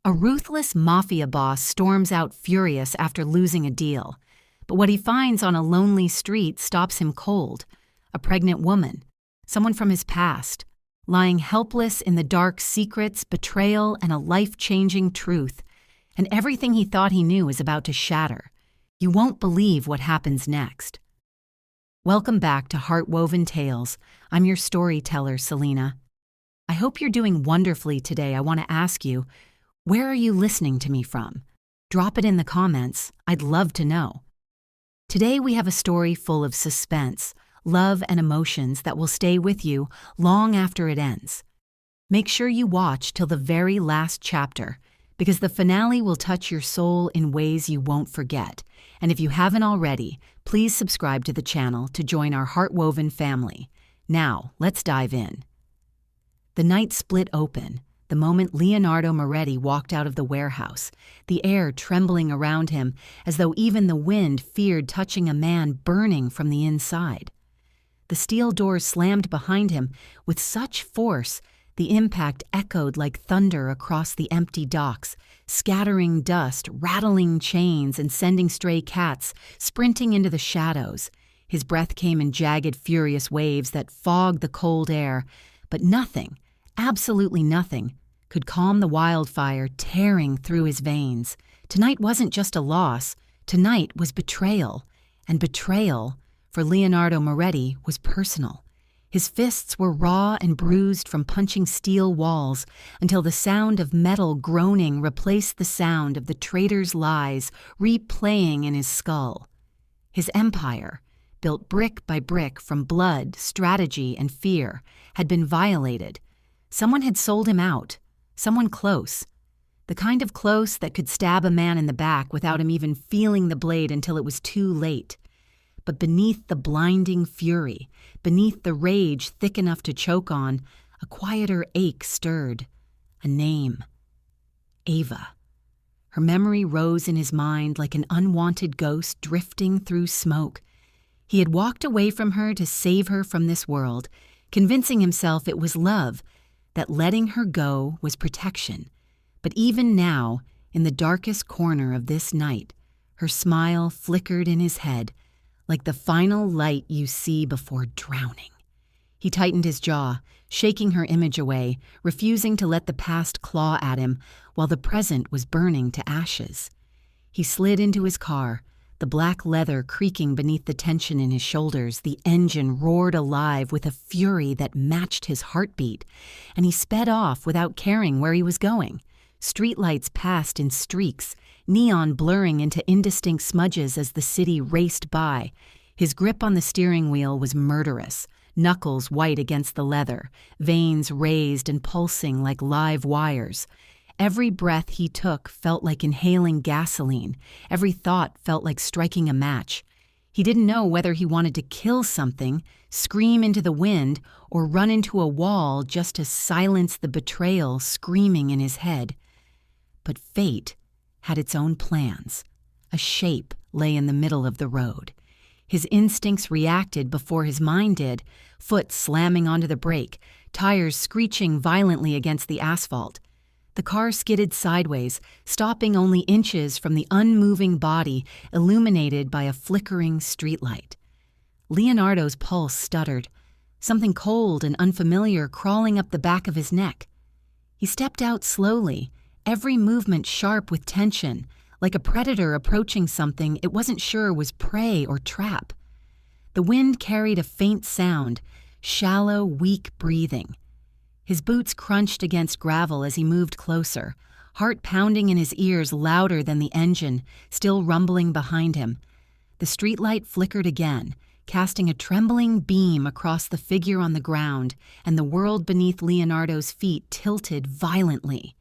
A ruthless mafia boss storms out furious after losing a deal. But what he finds on a lonely street stops him cold. A pregnant woman, someone from his past, lying helpless in the dark secrets, betrayal, and a life-changing truth. And everything he thought he knew is about to shatter. You won't believe what happens next. Welcome back to Heartwoven Tales. I'm your storyteller, Selena. I hope you're doing wonderfully today. I want to ask you, where are you listening to me from? Drop it in the comments. I'd love to know. Today we have a story full of suspense, love, and emotions that will stay with you long after it ends. Make sure you watch till the very last chapter, because the finale will touch your soul in ways you won't forget. And if you haven't already, please subscribe to the channel to join our Heartwoven family. Now, let's dive in. The night split open the moment Leonardo Moretti walked out of the warehouse, the air trembling around him as though even the wind feared touching a man burning from the inside. The steel doors slammed behind him with such force the impact echoed like thunder across the empty docks, scattering dust, rattling chains, and sending stray cats sprinting into the shadows. His breath came in jagged, furious waves that fogged the cold air, but nothing, absolutely nothing, could calm the wildfire tearing through his veins. Tonight wasn't just a loss. Tonight was betrayal. And betrayal, for Leonardo Moretti, was personal. His fists were raw and bruised from punching steel walls until the sound of metal groaning replaced the sound of the traitor's lies replaying in his skull. His empire, built brick by brick from blood, strategy, and fear, had been violated. Someone had sold him out, someone close. The kind of close that could stab a man in the back without him even feeling the blade until it was too late. But beneath the blinding fury, beneath the rage thick enough to choke on, a quieter ache stirred. A name. Ava. Her memory rose in his mind like an unwanted ghost drifting through smoke. He had walked away from her to save her from this world, convincing himself it was love, that letting her go was protection. But even now, in the darkest corner of this night, her smile flickered in his head, like the final light you see before drowning. He tightened his jaw, shaking her image away, refusing to let the past claw at him while the present was burning to ashes. He slid into his car, the black leather creaking beneath the tension in his shoulders. The engine roared alive with a fury that matched his heartbeat, and he sped off without caring where he was going. Streetlights passed in streaks, neon blurring into indistinct smudges as the city raced by. His grip on the steering wheel was murderous, knuckles white against the leather, veins raised and pulsing like live wires. Every breath he took felt like inhaling gasoline. Every thought felt like striking a match. He didn't know whether he wanted to kill something, scream into the wind, or run into a wall just to silence the betrayal screaming in his head. But fate had its own plans. A shape lay in the middle of the road. His instincts reacted before his mind did, foot slamming onto the brake, tires screeching violently against the asphalt. The car skidded sideways, stopping only inches from the unmoving body illuminated by a flickering streetlight. Leonardo's pulse stuttered, something cold and unfamiliar crawling up the back of his neck. He stepped out slowly, every movement sharp with tension, like a predator approaching something it wasn't sure was prey or trap. The wind carried a faint sound, shallow, weak breathing. His boots crunched against gravel as he moved closer, heart pounding in his ears louder than the engine, still rumbling behind him. The streetlight flickered again, casting a trembling beam across the figure on the ground, and the world beneath Leonardo's feet tilted violently.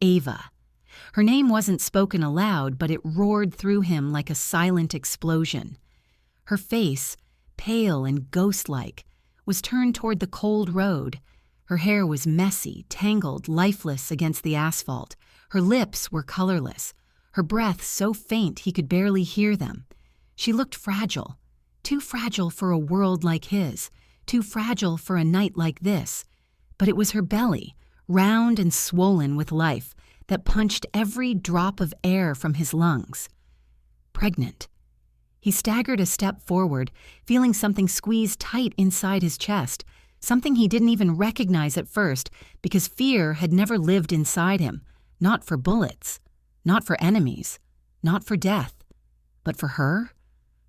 Ava. Her name wasn't spoken aloud, but it roared through him like a silent explosion. Her face, pale and ghost-like, was turned toward the cold road. Her hair was messy, tangled, lifeless against the asphalt. Her lips were colorless, her breath so faint he could barely hear them. She looked fragile, too fragile for a world like his, too fragile for a night like this. But it was her belly, round and swollen with life, that punched every drop of air from his lungs. Pregnant. He staggered a step forward, feeling something squeeze tight inside his chest, something he didn't even recognize at first because fear had never lived inside him, not for bullets, not for enemies, not for death, but for her.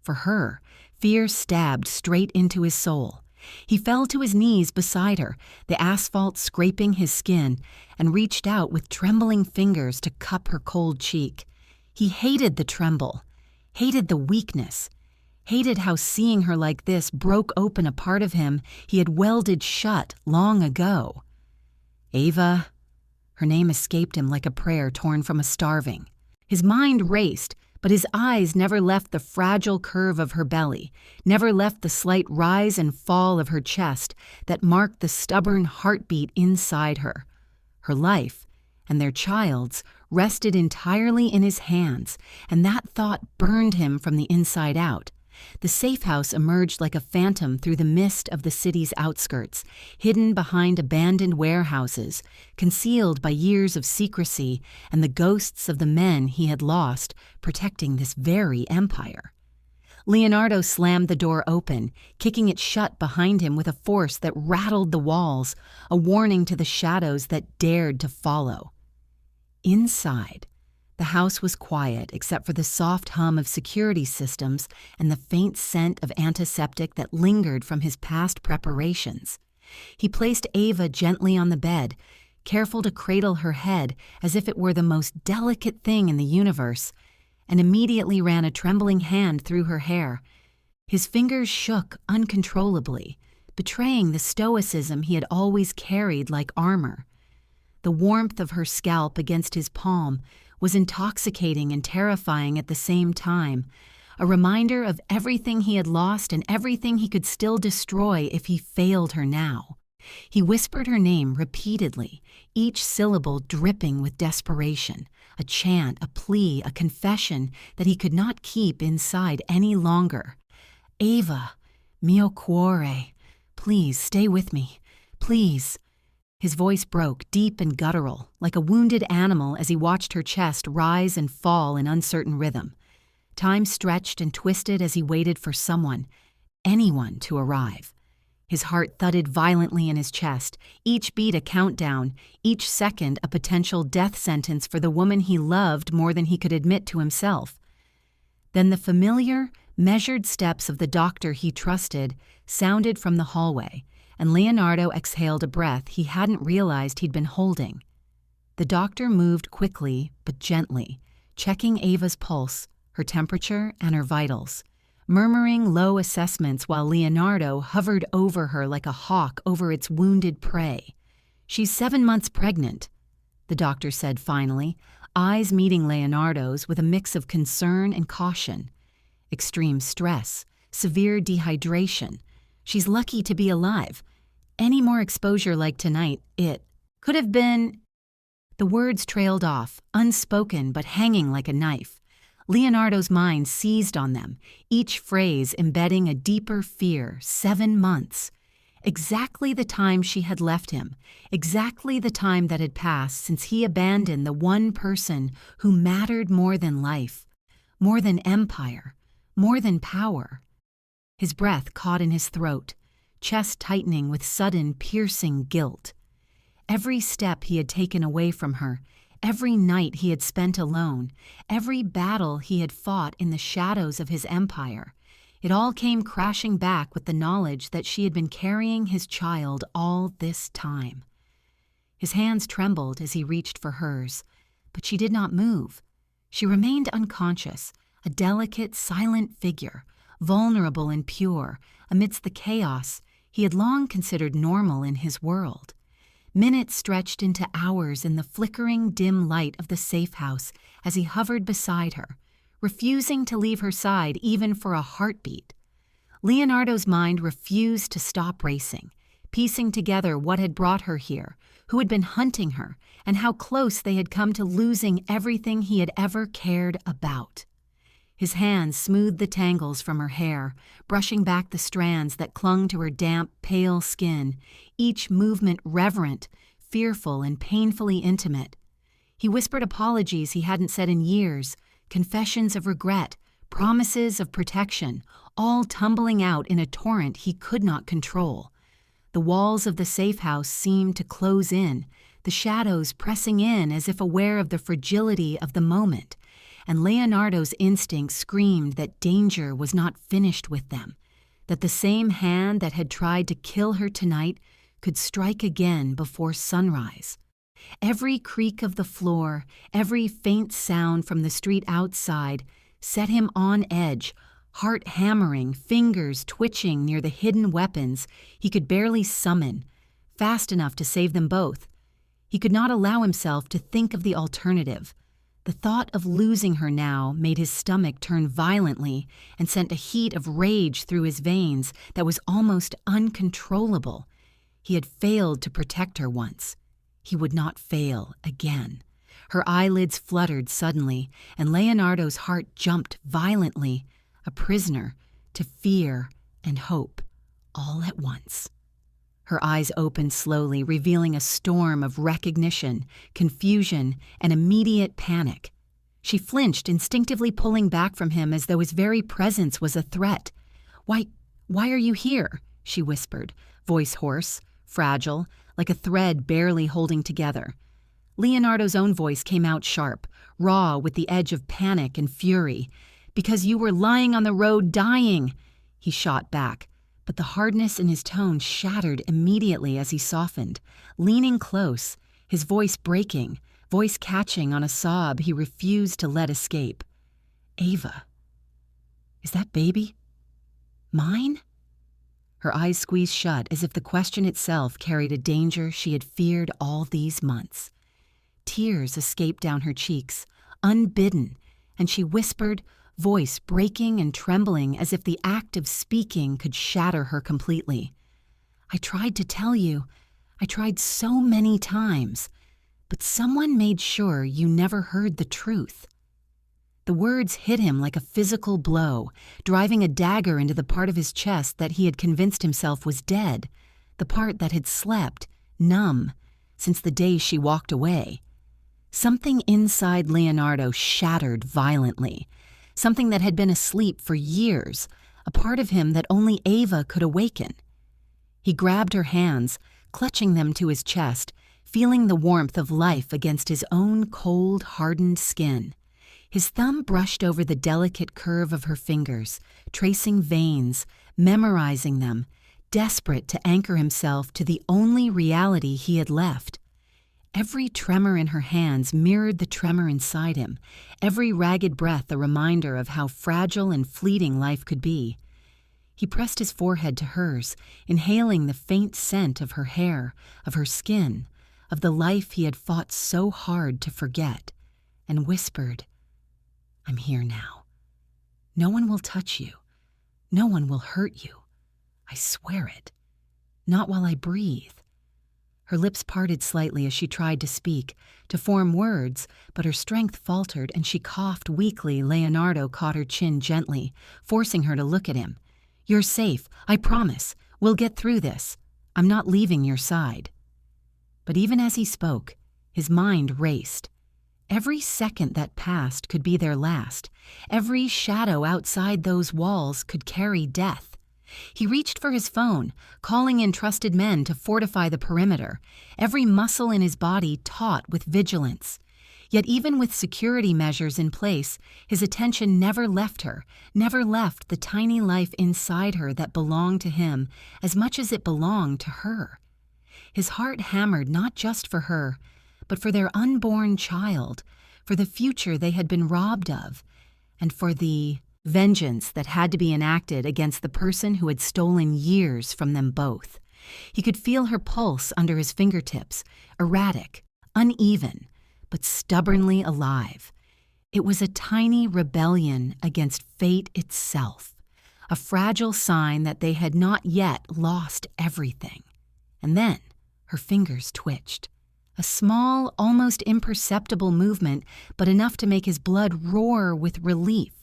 For her, fear stabbed straight into his soul. He fell to his knees beside her, the asphalt scraping his skin, and reached out with trembling fingers to cup her cold cheek. He hated the tremble, hated the weakness, hated how seeing her like this broke open a part of him he had welded shut long ago. Ava. Her name escaped him like a prayer torn from a starving. His mind raced, but his eyes never left the fragile curve of her belly, never left the slight rise and fall of her chest that marked the stubborn heartbeat inside her. Her life, and their child's, rested entirely in his hands, and that thought burned him from the inside out. The safe house emerged like a phantom through the mist of the city's outskirts, hidden behind abandoned warehouses, concealed by years of secrecy and the ghosts of the men he had lost, protecting this very empire. Leonardo slammed the door open, kicking it shut behind him with a force that rattled the walls, a warning to the shadows that dared to follow. Inside, the house was quiet except for the soft hum of security systems and the faint scent of antiseptic that lingered from his past preparations. He placed Ava gently on the bed, careful to cradle her head as if it were the most delicate thing in the universe, and immediately ran a trembling hand through her hair. His fingers shook uncontrollably, betraying the stoicism he had always carried like armor. The warmth of her scalp against his palm was intoxicating and terrifying at the same time, a reminder of everything he had lost and everything he could still destroy if he failed her now. He whispered her name repeatedly, each syllable dripping with desperation, a chant, a plea, a confession that he could not keep inside any longer. Ava, mio cuore, please stay with me, please. His voice broke, deep and guttural, like a wounded animal as he watched her chest rise and fall in uncertain rhythm. Time stretched and twisted as he waited for someone, anyone, to arrive. His heart thudded violently in his chest, each beat a countdown, each second a potential death sentence for the woman he loved more than he could admit to himself. Then the familiar, measured steps of the doctor he trusted sounded from the hallway, and Leonardo exhaled a breath he hadn't realized he'd been holding. The doctor moved quickly but gently, checking Ava's pulse, her temperature, and her vitals, murmuring low assessments while Leonardo hovered over her like a hawk over its wounded prey. "She's 7 months pregnant," the doctor said finally, eyes meeting Leonardo's with a mix of concern and caution. "Extreme stress, severe dehydration. She's lucky to be alive. Any more exposure like tonight, it could have been—" The words trailed off, unspoken but hanging like a knife. Leonardo's mind seized on them, each phrase embedding a deeper fear. 7 months. Exactly the time she had left him, exactly the time that had passed since he abandoned the one person who mattered more than life, more than empire, more than power. His breath caught in his throat, chest tightening with sudden, piercing guilt. Every step he had taken away from her, every night he had spent alone, every battle he had fought in the shadows of his empire, it all came crashing back with the knowledge that she had been carrying his child all this time. His hands trembled as he reached for hers, but she did not move. She remained unconscious, a delicate, silent figure, vulnerable and pure, amidst the chaos he had long considered normal in his world. Minutes stretched into hours in the flickering, dim light of the safe house as he hovered beside her, refusing to leave her side even for a heartbeat. Leonardo's mind refused to stop racing, piecing together what had brought her here, who had been hunting her, and how close they had come to losing everything he had ever cared about. His hands smoothed the tangles from her hair, brushing back the strands that clung to her damp, pale skin, each movement reverent, fearful, and painfully intimate. He whispered apologies he hadn't said in years, confessions of regret, promises of protection, all tumbling out in a torrent he could not control. The walls of the safe house seemed to close in, the shadows pressing in as if aware of the fragility of the moment, and Leonardo's instinct screamed that danger was not finished with them, that the same hand that had tried to kill her tonight could strike again before sunrise. Every creak of the floor, every faint sound from the street outside set him on edge, heart hammering, fingers twitching near the hidden weapons he could barely summon, fast enough to save them both. He could not allow himself to think of the alternative. The thought of losing her now made his stomach turn violently and sent a heat of rage through his veins that was almost uncontrollable. He had failed to protect her once. He would not fail again. Her eyelids fluttered suddenly, and Leonardo's heart jumped violently, a prisoner to fear and hope, all at once. Her eyes opened slowly, revealing a storm of recognition, confusion, and immediate panic. She flinched, instinctively pulling back from him as though his very presence was a threat. Why are you here?" she whispered, voice hoarse, fragile, like a thread barely holding together. Leonardo's own voice came out sharp, raw with the edge of panic and fury. "Because you were lying on the road dying," he shot back, but the hardness in his tone shattered immediately as he softened, leaning close, his voice breaking, voice catching on a sob he refused to let escape. "Ava, is that baby mine?" Her eyes squeezed shut as if the question itself carried a danger she had feared all these months. Tears escaped down her cheeks, unbidden, and she whispered, voice breaking and trembling as if the act of speaking could shatter her completely. "I tried to tell you. I tried so many times. But someone made sure you never heard the truth." The words hit him like a physical blow, driving a dagger into the part of his chest that he had convinced himself was dead, the part that had slept, numb, since the day she walked away. Something inside Leonardo shattered violently, something that had been asleep for years, a part of him that only Ava could awaken. He grabbed her hands, clutching them to his chest, feeling the warmth of life against his own cold, hardened skin. His thumb brushed over the delicate curve of her fingers, tracing veins, memorizing them, desperate to anchor himself to the only reality he had left. Every tremor in her hands mirrored the tremor inside him, every ragged breath a reminder of how fragile and fleeting life could be. He pressed his forehead to hers, inhaling the faint scent of her hair, of her skin, of the life he had fought so hard to forget, and whispered, "I'm here now. No one will touch you. No one will hurt you. I swear it. Not while I breathe." Her lips parted slightly as she tried to speak, to form words, but her strength faltered and she coughed weakly. Leonardo caught her chin gently, forcing her to look at him. "You're safe, I promise. We'll get through this. I'm not leaving your side." But even as he spoke, his mind raced. Every second that passed could be their last. Every shadow outside those walls could carry death. He reached for his phone, calling in trusted men to fortify the perimeter, every muscle in his body taut with vigilance. Yet even with security measures in place, his attention never left her, never left the tiny life inside her that belonged to him as much as it belonged to her. His heart hammered not just for her, but for their unborn child, for the future they had been robbed of, and for the vengeance that had to be enacted against the person who had stolen years from them both. He could feel her pulse under his fingertips, erratic, uneven, but stubbornly alive. It was a tiny rebellion against fate itself, a fragile sign that they had not yet lost everything. And then her fingers twitched. A small, almost imperceptible movement, but enough to make his blood roar with relief.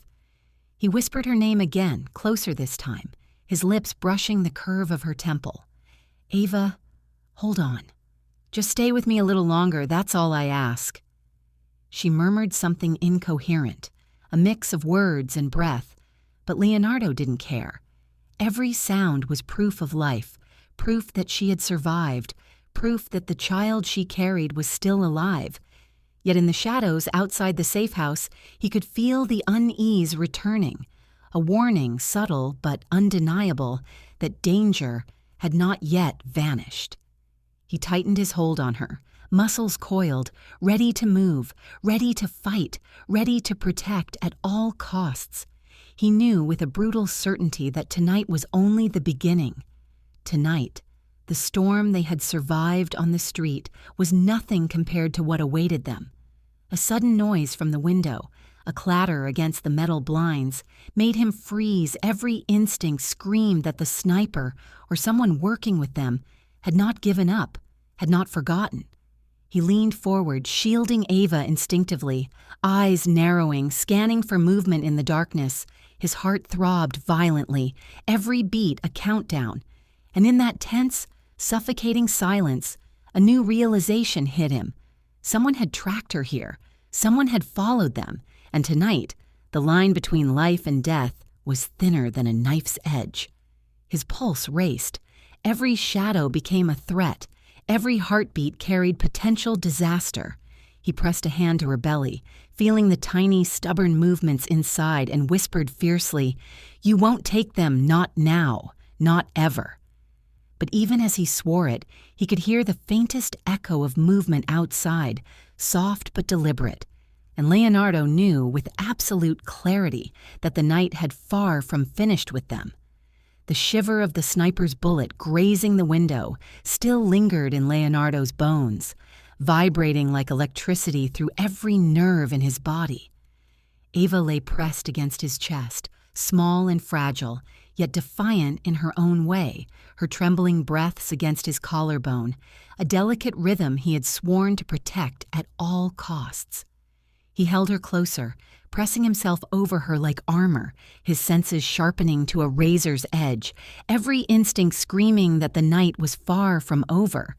He whispered her name again, closer this time, his lips brushing the curve of her temple. "Ava, hold on. Just stay with me a little longer, that's all I ask." She murmured something incoherent, a mix of words and breath, but Leonardo didn't care. Every sound was proof of life, proof that she had survived, proof that the child she carried was still alive. Yet in the shadows outside the safe house, he could feel the unease returning, a warning, subtle but undeniable, that danger had not yet vanished. He tightened his hold on her, muscles coiled, ready to move, ready to fight, ready to protect at all costs. He knew with a brutal certainty that tonight was only the beginning. Tonight, the storm they had survived on the street was nothing compared to what awaited them. A sudden noise from the window, a clatter against the metal blinds, made him freeze. Every instinct screamed that the sniper, or someone working with them, had not given up, had not forgotten. He leaned forward, shielding Ava instinctively, eyes narrowing, scanning for movement in the darkness. His heart throbbed violently, every beat a countdown. And in that tense, suffocating silence, a new realization hit him. Someone had tracked her here. Someone had followed them. And tonight, the line between life and death was thinner than a knife's edge. His pulse raced. Every shadow became a threat. Every heartbeat carried potential disaster. He pressed a hand to her belly, feeling the tiny, stubborn movements inside, and whispered fiercely, "You won't take them, not now, not ever." But even as he swore it, he could hear the faintest echo of movement outside, soft but deliberate. And Leonardo knew with absolute clarity that the night had far from finished with them. The shiver of the sniper's bullet grazing the window still lingered in Leonardo's bones, vibrating like electricity through every nerve in his body. Ava lay pressed against his chest, small and fragile, yet defiant in her own way, her trembling breaths against his collarbone, a delicate rhythm he had sworn to protect at all costs. He held her closer, pressing himself over her like armor, his senses sharpening to a razor's edge, every instinct screaming that the night was far from over.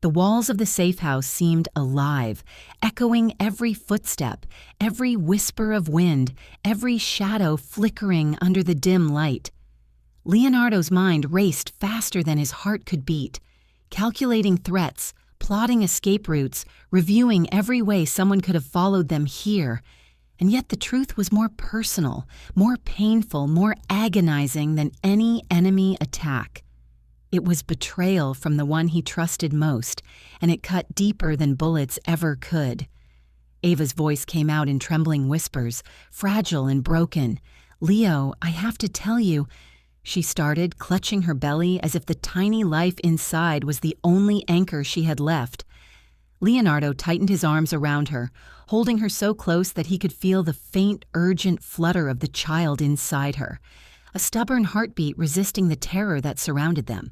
The walls of the safe house seemed alive, echoing every footstep, every whisper of wind, every shadow flickering under the dim light. Leonardo's mind raced faster than his heart could beat, calculating threats, plotting escape routes, reviewing every way someone could have followed them here. And yet the truth was more personal, more painful, more agonizing than any enemy attack. It was betrayal from the one he trusted most, and it cut deeper than bullets ever could. Ava's voice came out in trembling whispers, fragile and broken. "Leo, I have to tell you," she started, clutching her belly as if the tiny life inside was the only anchor she had left. Leonardo tightened his arms around her, holding her so close that he could feel the faint, urgent flutter of the child inside her, a stubborn heartbeat resisting the terror that surrounded them.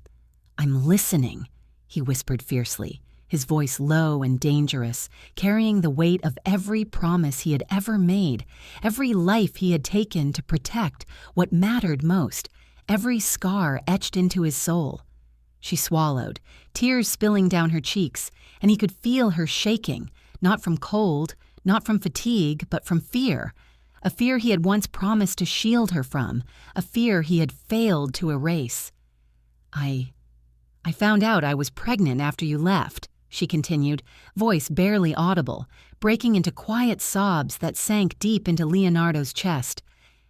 "I'm listening," he whispered fiercely, his voice low and dangerous, carrying the weight of every promise he had ever made, every life he had taken to protect what mattered most, every scar etched into his soul. She swallowed, tears spilling down her cheeks, and he could feel her shaking, not from cold, not from fatigue, but from fear, a fear he had once promised to shield her from, a fear he had failed to erase. I found out I was pregnant after you left," she continued, voice barely audible, breaking into quiet sobs that sank deep into Leonardo's chest.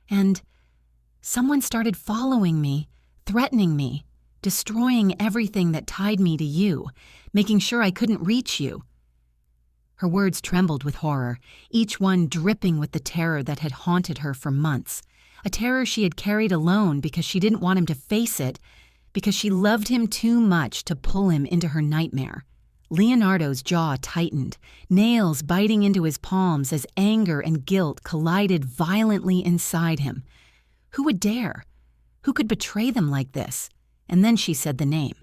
"And someone started following me, threatening me, destroying everything that tied me to you, making sure I couldn't reach you." Her words trembled with horror, each one dripping with the terror that had haunted her for months, a terror she had carried alone because she didn't want him to face it, because she loved him too much to pull him into her nightmare. Leonardo's jaw tightened, nails biting into his palms as anger and guilt collided violently inside him. Who would dare? Who could betray them like this? And then she said the name,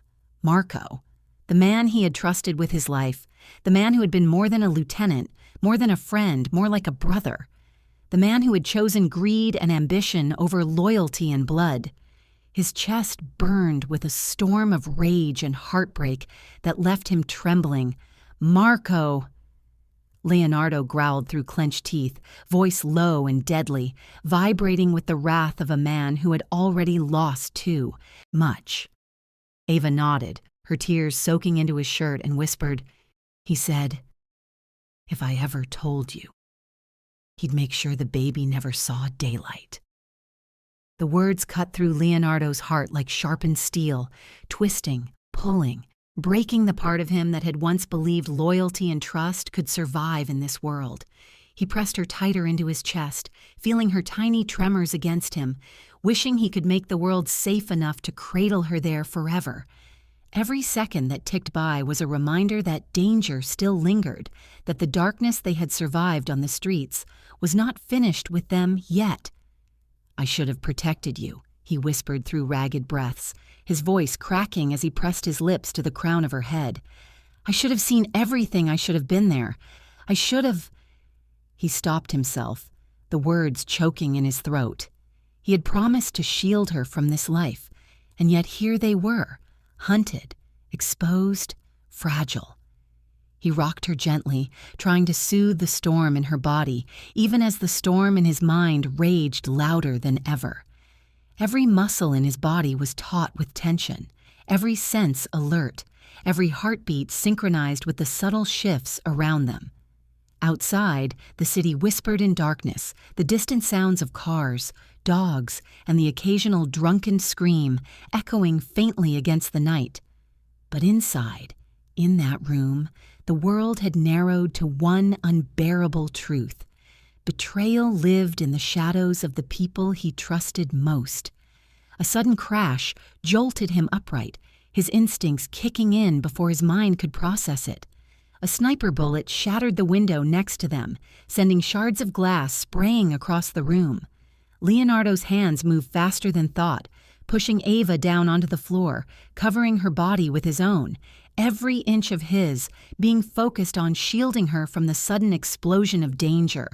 Marco, the man he had trusted with his life, the man who had been more than a lieutenant, more than a friend, more like a brother, the man who had chosen greed and ambition over loyalty and blood. His chest burned with a storm of rage and heartbreak that left him trembling. "Marco!" Leonardo growled through clenched teeth, voice low and deadly, vibrating with the wrath of a man who had already lost too much. Ava nodded, her tears soaking into his shirt, and whispered, "He said, if I ever told you, he'd make sure the baby never saw daylight." The words cut through Leonardo's heart like sharpened steel, twisting, pulling, breaking the part of him that had once believed loyalty and trust could survive in this world. He pressed her tighter into his chest, feeling her tiny tremors against him, wishing he could make the world safe enough to cradle her there forever. Every second that ticked by was a reminder that danger still lingered, that the darkness they had survived on the streets was not finished with them yet. "I should have protected you," he whispered through ragged breaths, his voice cracking as he pressed his lips to the crown of her head. "I should have seen everything. I should have been there. I should have—" He stopped himself, the words choking in his throat. He had promised to shield her from this life, and yet here they were, hunted, exposed, fragile. He rocked her gently, trying to soothe the storm in her body, even as the storm in his mind raged louder than ever. Every muscle in his body was taut with tension, every sense alert, every heartbeat synchronized with the subtle shifts around them. Outside, the city whispered in darkness, the distant sounds of cars, dogs, and the occasional drunken scream echoing faintly against the night. But inside, in that room, the world had narrowed to one unbearable truth. Betrayal lived in the shadows of the people he trusted most. A sudden crash jolted him upright, his instincts kicking in before his mind could process it. A sniper bullet shattered the window next to them, sending shards of glass spraying across the room. Leonardo's hands moved faster than thought, pushing Ava down onto the floor, covering her body with his own, every inch of his being focused on shielding her from the sudden explosion of danger.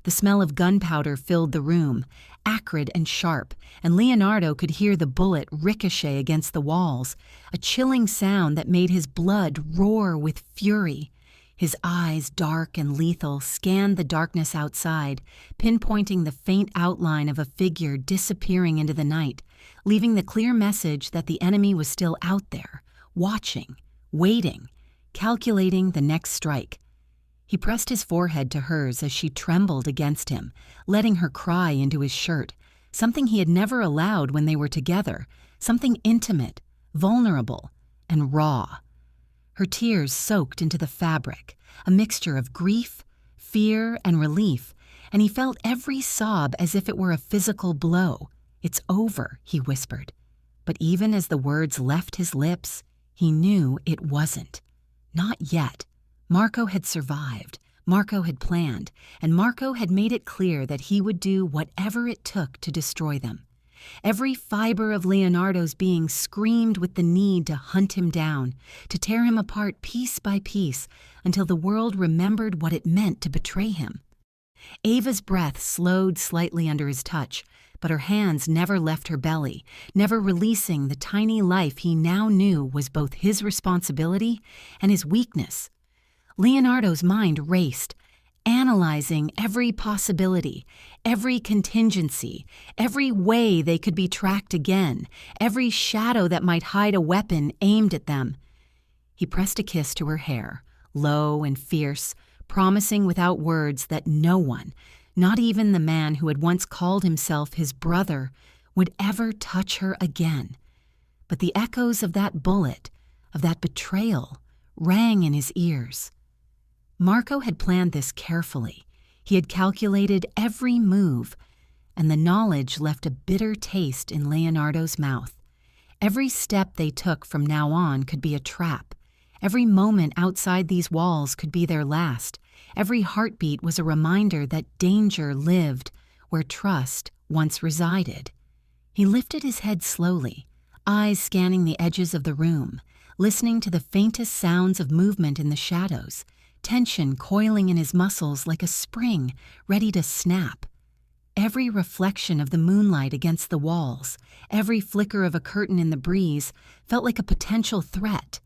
The smell of gunpowder filled the room, acrid and sharp, and Leonardo could hear the bullet ricochet against the walls, a chilling sound that made his blood roar with fury. His eyes, dark and lethal, scanned the darkness outside, pinpointing the faint outline of a figure disappearing into the night, leaving the clear message that the enemy was still out there, watching, waiting, calculating the next strike. He pressed his forehead to hers as she trembled against him, letting her cry into his shirt, something he had never allowed when they were together, something intimate, vulnerable, and raw. Her tears soaked into the fabric, a mixture of grief, fear, and relief, and he felt every sob as if it were a physical blow. "It's over," he whispered. But even as the words left his lips, he knew it wasn't. Not yet. Marco had survived, Marco had planned, and Marco had made it clear that he would do whatever it took to destroy them. Every fiber of Leonardo's being screamed with the need to hunt him down, to tear him apart piece by piece until the world remembered what it meant to betray him. Ava's breath slowed slightly under his touch, but her hands never left her belly, never releasing the tiny life he now knew was both his responsibility and his weakness. Leonardo's mind raced, analyzing every possibility, every contingency, every way they could be tracked again, every shadow that might hide a weapon aimed at them. He pressed a kiss to her hair, low and fierce, promising without words that no one, not even the man who had once called himself his brother, would ever touch her again. But the echoes of that bullet, of that betrayal, rang in his ears. Marco had planned this carefully. He had calculated every move, and the knowledge left a bitter taste in Leonardo's mouth. Every step they took from now on could be a trap. Every moment outside these walls could be their last. Every heartbeat was a reminder that danger lived where trust once resided. He lifted his head slowly, eyes scanning the edges of the room, listening to the faintest sounds of movement in the shadows, tension coiling in his muscles like a spring ready to snap. Every reflection of the moonlight against the walls, every flicker of a curtain in the breeze felt like a potential threat.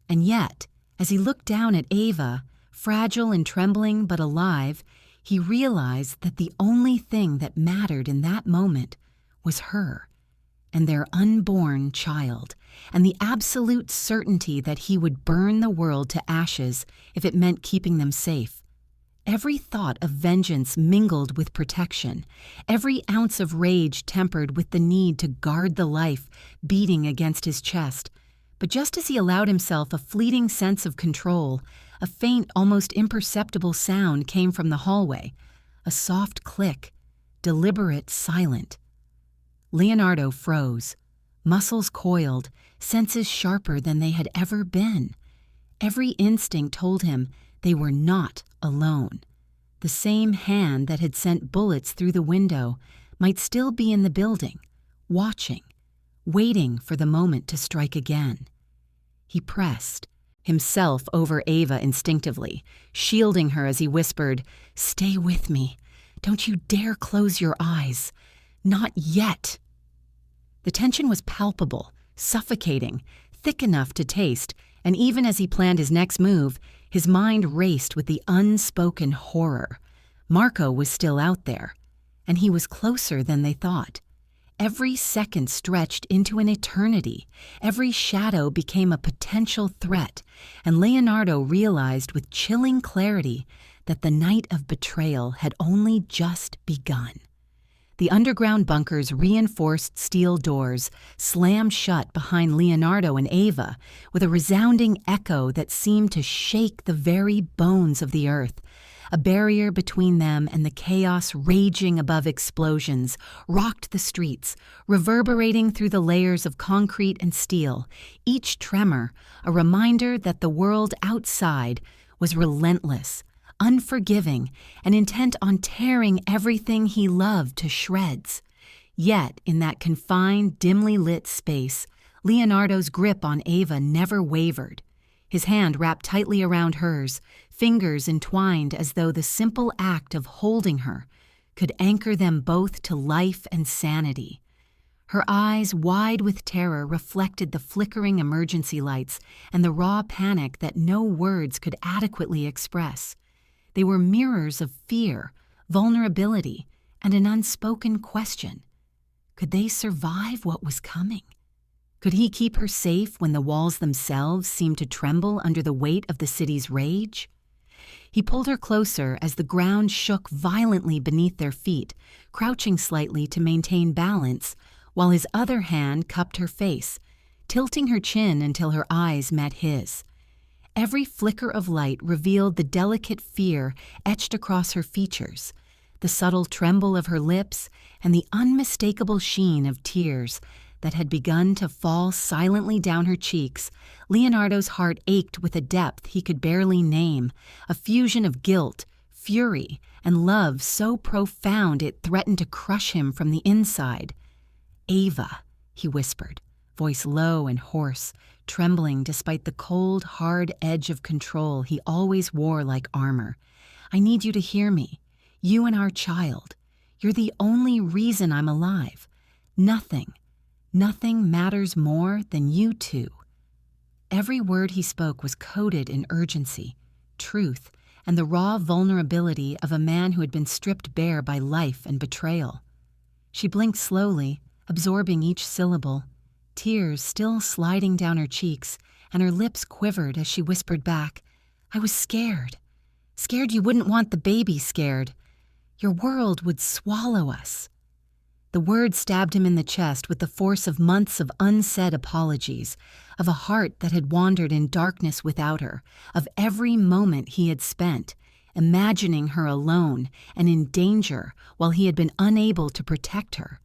And yet, as he looked down at Ava, Fragile and trembling but alive, he realized that the only thing that mattered in that moment was her and their unborn child, and the absolute certainty that he would burn the world to ashes if it meant keeping them safe. Every thought of vengeance mingled with protection, every ounce of rage tempered with the need to guard the life beating against his chest. But just as he allowed himself a fleeting sense of control, a faint, almost imperceptible sound came from the hallway, a soft click, deliberate, silent. Leonardo froze, muscles coiled, senses sharper than they had ever been. Every instinct told him they were not alone. The same hand that had sent bullets through the window might still be in the building, watching, waiting for the moment to strike again. He pressed himself over Ava instinctively, shielding her as he whispered, "Stay with me. Don't you dare close your eyes. Not yet." The tension was palpable, suffocating, thick enough to taste, and even as he planned his next move, his mind raced with the unspoken horror. Marco was still out there, and he was closer than they thought. Every second stretched into an eternity. Every shadow became a potential threat, and Leonardo realized with chilling clarity that the night of betrayal had only just begun. The underground bunker's reinforced steel doors slammed shut behind Leonardo and Ava with a resounding echo that seemed to shake the very bones of the earth. A barrier between them and the chaos raging above explosions rocked the streets, reverberating through the layers of concrete and steel, each tremor a reminder that the world outside was relentless, unforgiving, and intent on tearing everything he loved to shreds. Yet, in that confined, dimly lit space, Leonardo's grip on Ava never wavered. His hand wrapped tightly around hers, fingers entwined as though the simple act of holding her could anchor them both to life and sanity. Her eyes, wide with terror, reflected the flickering emergency lights and the raw panic that no words could adequately express. They were mirrors of fear, vulnerability, and an unspoken question. Could they survive what was coming? Could he keep her safe when the walls themselves seemed to tremble under the weight of the city's rage? He pulled her closer as the ground shook violently beneath their feet, crouching slightly to maintain balance, while his other hand cupped her face, tilting her chin until her eyes met his. Every flicker of light revealed the delicate fear etched across her features, the subtle tremble of her lips, and the unmistakable sheen of tears that had begun to fall silently down her cheeks. Leonardo's heart ached with a depth he could barely name, a fusion of guilt, fury, and love so profound it threatened to crush him from the inside. "Ava," he whispered, voice low and hoarse, trembling despite the cold, hard edge of control he always wore like armor. "I need you to hear me. You and our child. You're the only reason I'm alive. Nothing matters more than you two." Every word he spoke was coded in urgency, truth, and the raw vulnerability of a man who had been stripped bare by life and betrayal. She blinked slowly, absorbing each syllable, tears still sliding down her cheeks, and her lips quivered as she whispered back, "I was scared. Scared you wouldn't want the baby scared. Your world would swallow us." The word stabbed him in the chest with the force of months of unsaid apologies, of a heart that had wandered in darkness without her, of every moment he had spent, imagining her alone and in danger while he had been unable to protect her.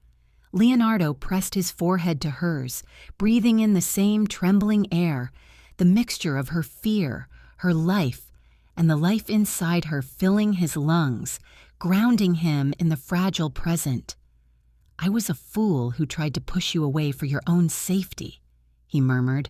Leonardo pressed his forehead to hers, breathing in the same trembling air, the mixture of her fear, her life, and the life inside her filling his lungs, grounding him in the fragile present. "I was a fool who tried to push you away for your own safety," he murmured,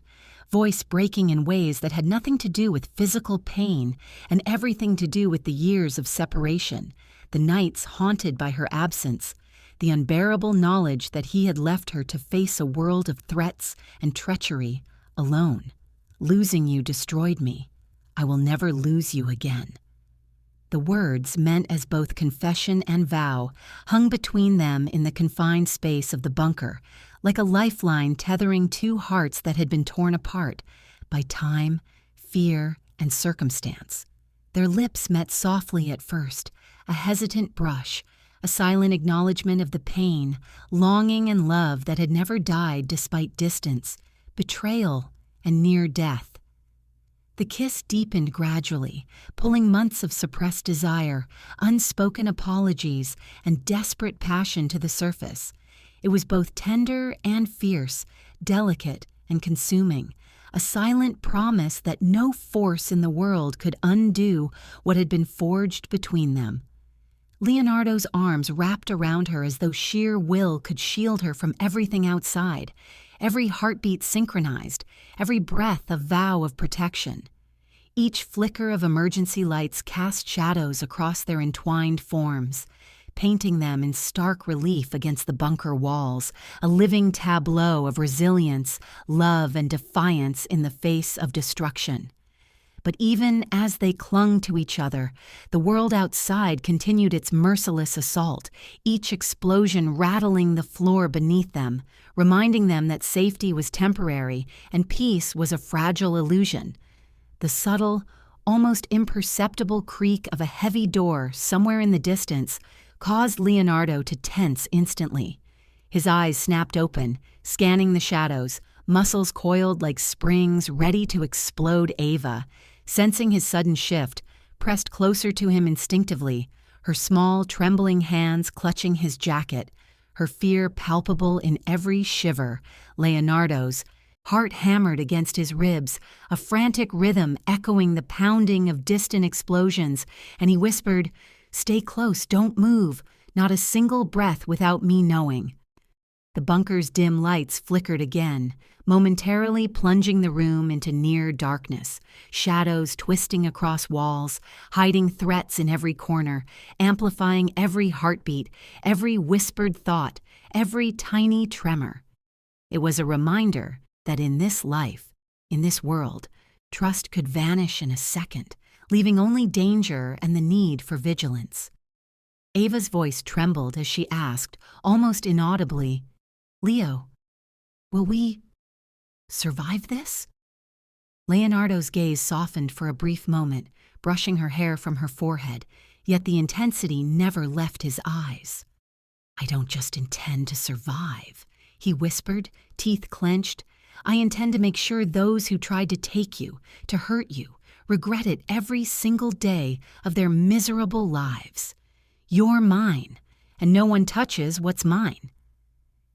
voice breaking in ways that had nothing to do with physical pain and everything to do with the years of separation, the nights haunted by her absence, the unbearable knowledge that he had left her to face a world of threats and treachery alone. "Losing you destroyed me. I will never lose you again." The words, meant as both confession and vow, hung between them in the confined space of the bunker, like a lifeline tethering two hearts that had been torn apart by time, fear, and circumstance. Their lips met softly at first, a hesitant brush, a silent acknowledgement of the pain, longing, and love that had never died despite distance, betrayal, and near death. The kiss deepened gradually, pulling months of suppressed desire, unspoken apologies, and desperate passion to the surface. It was both tender and fierce, delicate and consuming, a silent promise that no force in the world could undo what had been forged between them. Leonardo's arms wrapped around her as though sheer will could shield her from everything outside, every heartbeat synchronized, every breath a vow of protection. Each flicker of emergency lights cast shadows across their entwined forms, painting them in stark relief against the bunker walls, a living tableau of resilience, love, and defiance in the face of destruction. But even as they clung to each other, the world outside continued its merciless assault, each explosion rattling the floor beneath them, reminding them that safety was temporary and peace was a fragile illusion. The subtle, almost imperceptible creak of a heavy door somewhere in the distance caused Leonardo to tense instantly. His eyes snapped open, scanning the shadows, muscles coiled like springs ready to explode. Ava, sensing his sudden shift, pressed closer to him instinctively, her small, trembling hands clutching his jacket, her fear palpable in every shiver. Leonardo's heart hammered against his ribs, a frantic rhythm echoing the pounding of distant explosions, and he whispered, "Stay close, don't move, not a single breath without me knowing." The bunker's dim lights flickered again, momentarily plunging the room into near darkness, shadows twisting across walls, hiding threats in every corner, amplifying every heartbeat, every whispered thought, every tiny tremor. It was a reminder that in this life, in this world, trust could vanish in a second, leaving only danger and the need for vigilance. Ava's voice trembled as she asked, almost inaudibly, "Leo, will we survive this?" Leonardo's gaze softened for a brief moment, brushing her hair from her forehead, yet the intensity never left his eyes. "I don't just intend to survive," he whispered, teeth clenched. "I intend to make sure those who tried to take you, to hurt you, regret it every single day of their miserable lives. You're mine, and no one touches what's mine."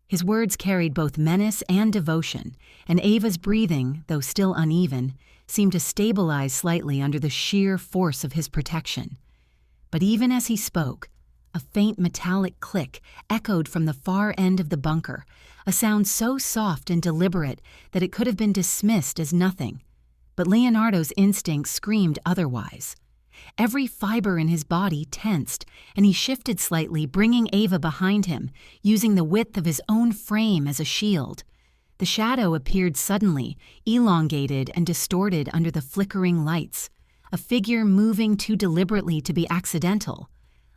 His words carried both menace and devotion, and Ava's breathing, though still uneven, seemed to stabilize slightly under the sheer force of his protection. But even as he spoke, a faint metallic click echoed from the far end of the bunker, a sound so soft and deliberate that it could have been dismissed as nothing. But Leonardo's instinct screamed otherwise. Every fiber in his body tensed, and he shifted slightly, bringing Ava behind him, using the width of his own frame as a shield. The shadow appeared suddenly, elongated and distorted under the flickering lights, a figure moving too deliberately to be accidental.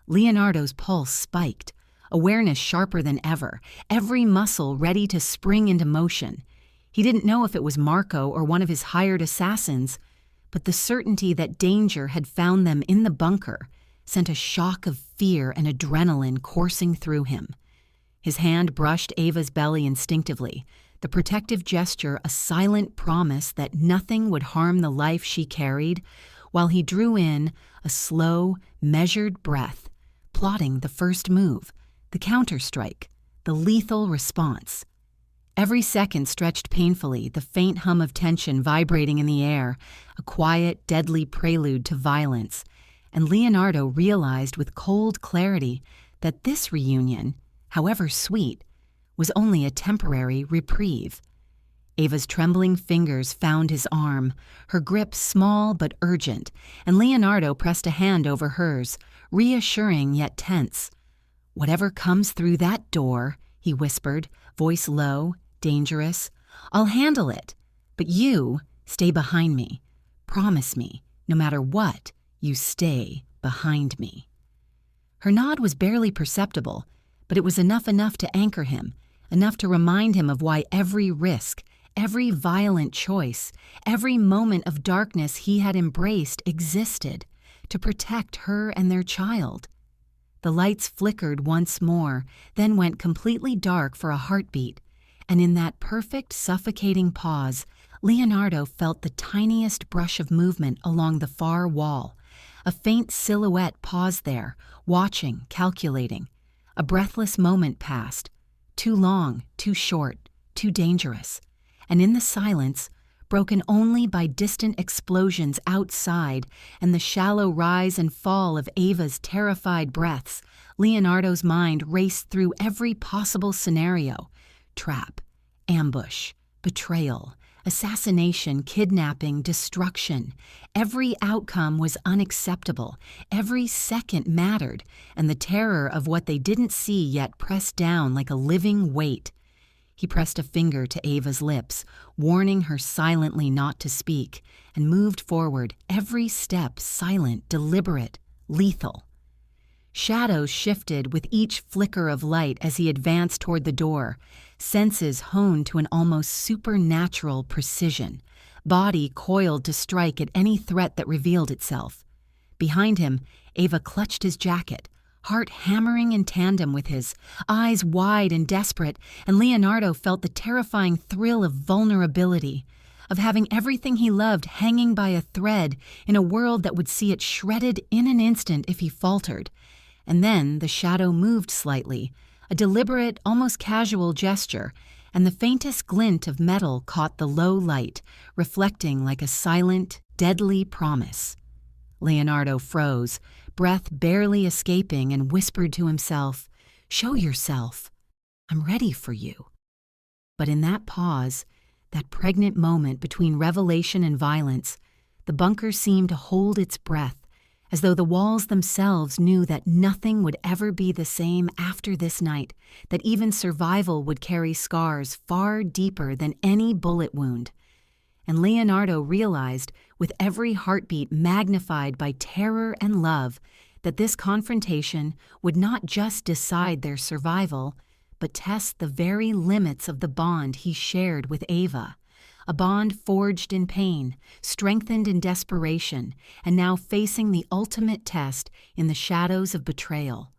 Leonardo's pulse spiked, awareness sharper than ever, every muscle ready to spring into motion. He didn't know if it was Marco or one of his hired assassins, but the certainty that danger had found them in the bunker sent a shock of fear and adrenaline coursing through him. His hand brushed Ava's belly instinctively, the protective gesture a silent promise that nothing would harm the life she carried, while he drew in a slow, measured breath, plotting the first move, the counterstrike, the lethal response. Every second stretched painfully, the faint hum of tension vibrating in the air, a quiet, deadly prelude to violence, and Leonardo realized with cold clarity that this reunion, however sweet, was only a temporary reprieve. Ava's trembling fingers found his arm, her grip small but urgent, and Leonardo pressed a hand over hers, reassuring yet tense. "Whatever comes through that door," he whispered, voice low, dangerous, "I'll handle it. But you, stay behind me. Promise me, No matter what, you stay behind me." Her nod was barely perceptible, but it was enough to anchor him, enough to remind him of why every risk, every violent choice, every moment of darkness he had embraced existed, to protect her and their child. The lights flickered once more, then went completely dark for a heartbeat, and in that perfect, suffocating pause, Leonardo felt the tiniest brush of movement along the far wall. A faint silhouette paused there, watching, calculating. A breathless moment passed. Too long, too short, too dangerous. And in the silence, broken only by distant explosions outside and the shallow rise and fall of Ava's terrified breaths, Leonardo's mind raced through every possible scenario: trap, ambush, betrayal, assassination, kidnapping, destruction. Every outcome was unacceptable. Every second mattered, and the terror of what they didn't see yet pressed down like a living weight. He pressed a finger to Ava's lips, warning her silently not to speak, and moved forward, every step silent, deliberate, lethal. Shadows shifted with each flicker of light as he advanced toward the door, senses honed to an almost supernatural precision, body coiled to strike at any threat that revealed itself. Behind him, Ava clutched his jacket, heart hammering in tandem with his, eyes wide and desperate, and Leonardo felt the terrifying thrill of vulnerability, of having everything he loved hanging by a thread in a world that would see it shredded in an instant if he faltered. And then the shadow moved slightly, a deliberate, almost casual gesture, and the faintest glint of metal caught the low light, reflecting like a silent, deadly promise. Leonardo froze, breath barely escaping, and whispered to himself, "Show yourself. I'm ready for you." But in that pause, that pregnant moment between revelation and violence, the bunker seemed to hold its breath, as though the walls themselves knew that nothing would ever be the same after this night, that even survival would carry scars far deeper than any bullet wound. And Leonardo realized, with every heartbeat magnified by terror and love, that this confrontation would not just decide their survival, but test the very limits of the bond he shared with Ava. A bond forged in pain, strengthened in desperation, and now facing the ultimate test in the shadows of betrayal.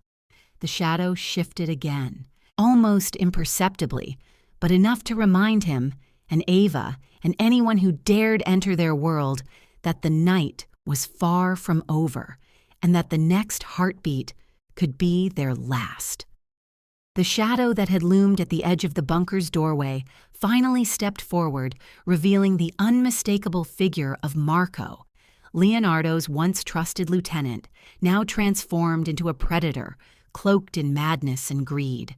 The shadow shifted again, almost imperceptibly, but enough to remind him, and Ava, and anyone who dared enter their world, that the night was far from over, and that the next heartbeat could be their last. The shadow that had loomed at the edge of the bunker's doorway finally stepped forward, revealing the unmistakable figure of Marco, Leonardo's once trusted lieutenant, now transformed into a predator, cloaked in madness and greed.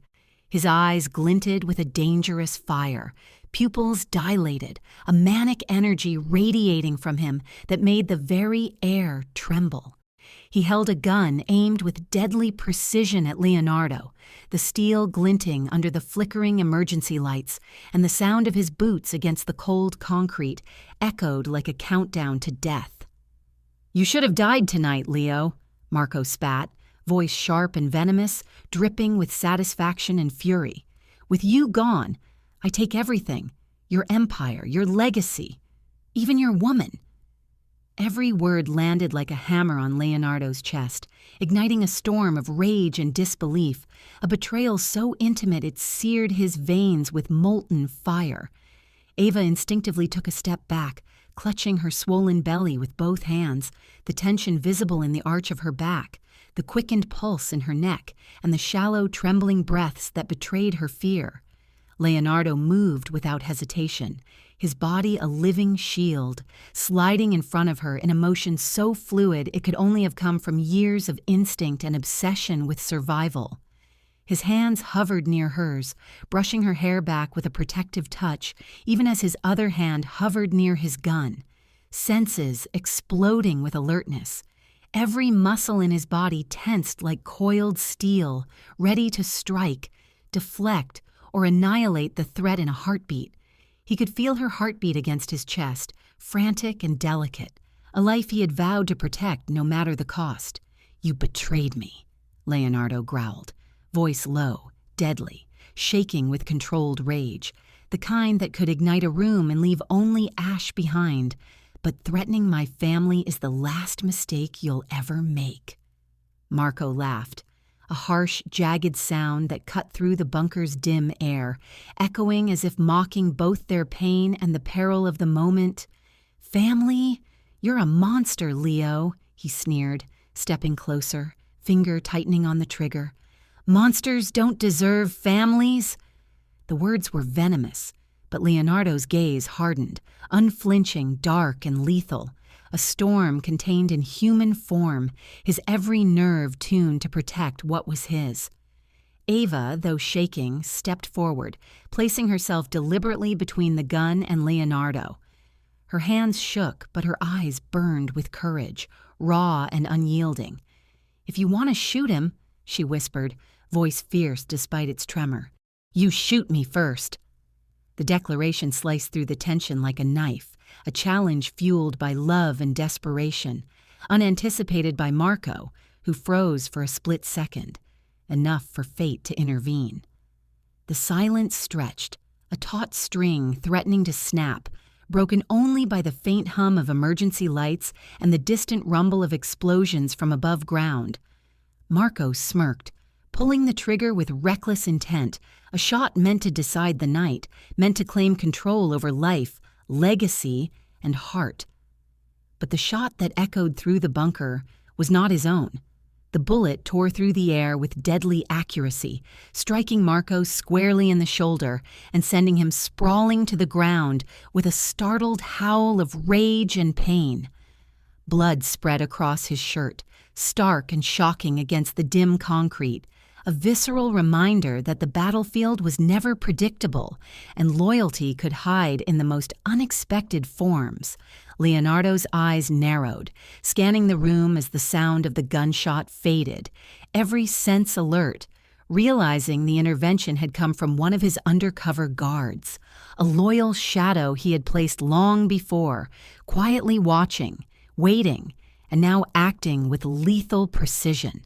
His eyes glinted with a dangerous fire, pupils dilated, a manic energy radiating from him that made the very air tremble. He held a gun aimed with deadly precision at Leonardo, the steel glinting under the flickering emergency lights, and the sound of his boots against the cold concrete echoed like a countdown to death. "You should have died tonight, Leo," Marco spat, voice sharp and venomous, dripping with satisfaction and fury. "With you gone, I take everything, your empire, your legacy, even your woman." Every word landed like a hammer on Leonardo's chest, igniting a storm of rage and disbelief, a betrayal so intimate it seared his veins with molten fire. Ava instinctively took a step back, clutching her swollen belly with both hands, the tension visible in the arch of her back, the quickened pulse in her neck, and the shallow, trembling breaths that betrayed her fear. Leonardo moved without hesitation, his body a living shield, sliding in front of her in a motion so fluid it could only have come from years of instinct and obsession with survival. His hands hovered near hers, brushing her hair back with a protective touch, even as his other hand hovered near his gun, senses exploding with alertness. Every muscle in his body tensed like coiled steel, ready to strike, deflect, or annihilate the threat in a heartbeat. He could feel her heartbeat against his chest, frantic and delicate, a life he had vowed to protect no matter the cost. "You betrayed me," Leonardo growled, voice low, deadly, shaking with controlled rage, the kind that could ignite a room and leave only ash behind. "But threatening my family is the last mistake you'll ever make." Marco laughed, a harsh, jagged sound that cut through the bunker's dim air, echoing as if mocking both their pain and the peril of the moment. "Family? You're a monster, Leo," he sneered, stepping closer, finger tightening on the trigger. "Monsters don't deserve families." The words were venomous, but Leonardo's gaze hardened, unflinching, dark, and lethal. A storm contained in human form, his every nerve tuned to protect what was his. Ava, though shaking, stepped forward, placing herself deliberately between the gun and Leonardo. Her hands shook, but her eyes burned with courage, raw and unyielding. "If you want to shoot him," she whispered, voice fierce despite its tremor, "you shoot me first." The declaration sliced through the tension like a knife, a challenge fueled by love and desperation, unanticipated by Marco, who froze for a split second, enough for fate to intervene. The silence stretched, a taut string threatening to snap, broken only by the faint hum of emergency lights and the distant rumble of explosions from above ground. Marco smirked, pulling the trigger with reckless intent, a shot meant to decide the night, meant to claim control over life, legacy, and heart. But the shot that echoed through the bunker was not his own. The bullet tore through the air with deadly accuracy, striking Marco squarely in the shoulder and sending him sprawling to the ground with a startled howl of rage and pain. Blood spread across his shirt, stark and shocking against the dim concrete, a visceral reminder that the battlefield was never predictable and loyalty could hide in the most unexpected forms. Leonardo's eyes narrowed, scanning the room as the sound of the gunshot faded, every sense alert, realizing the intervention had come from one of his undercover guards, a loyal shadow he had placed long before, quietly watching, waiting, and now acting with lethal precision.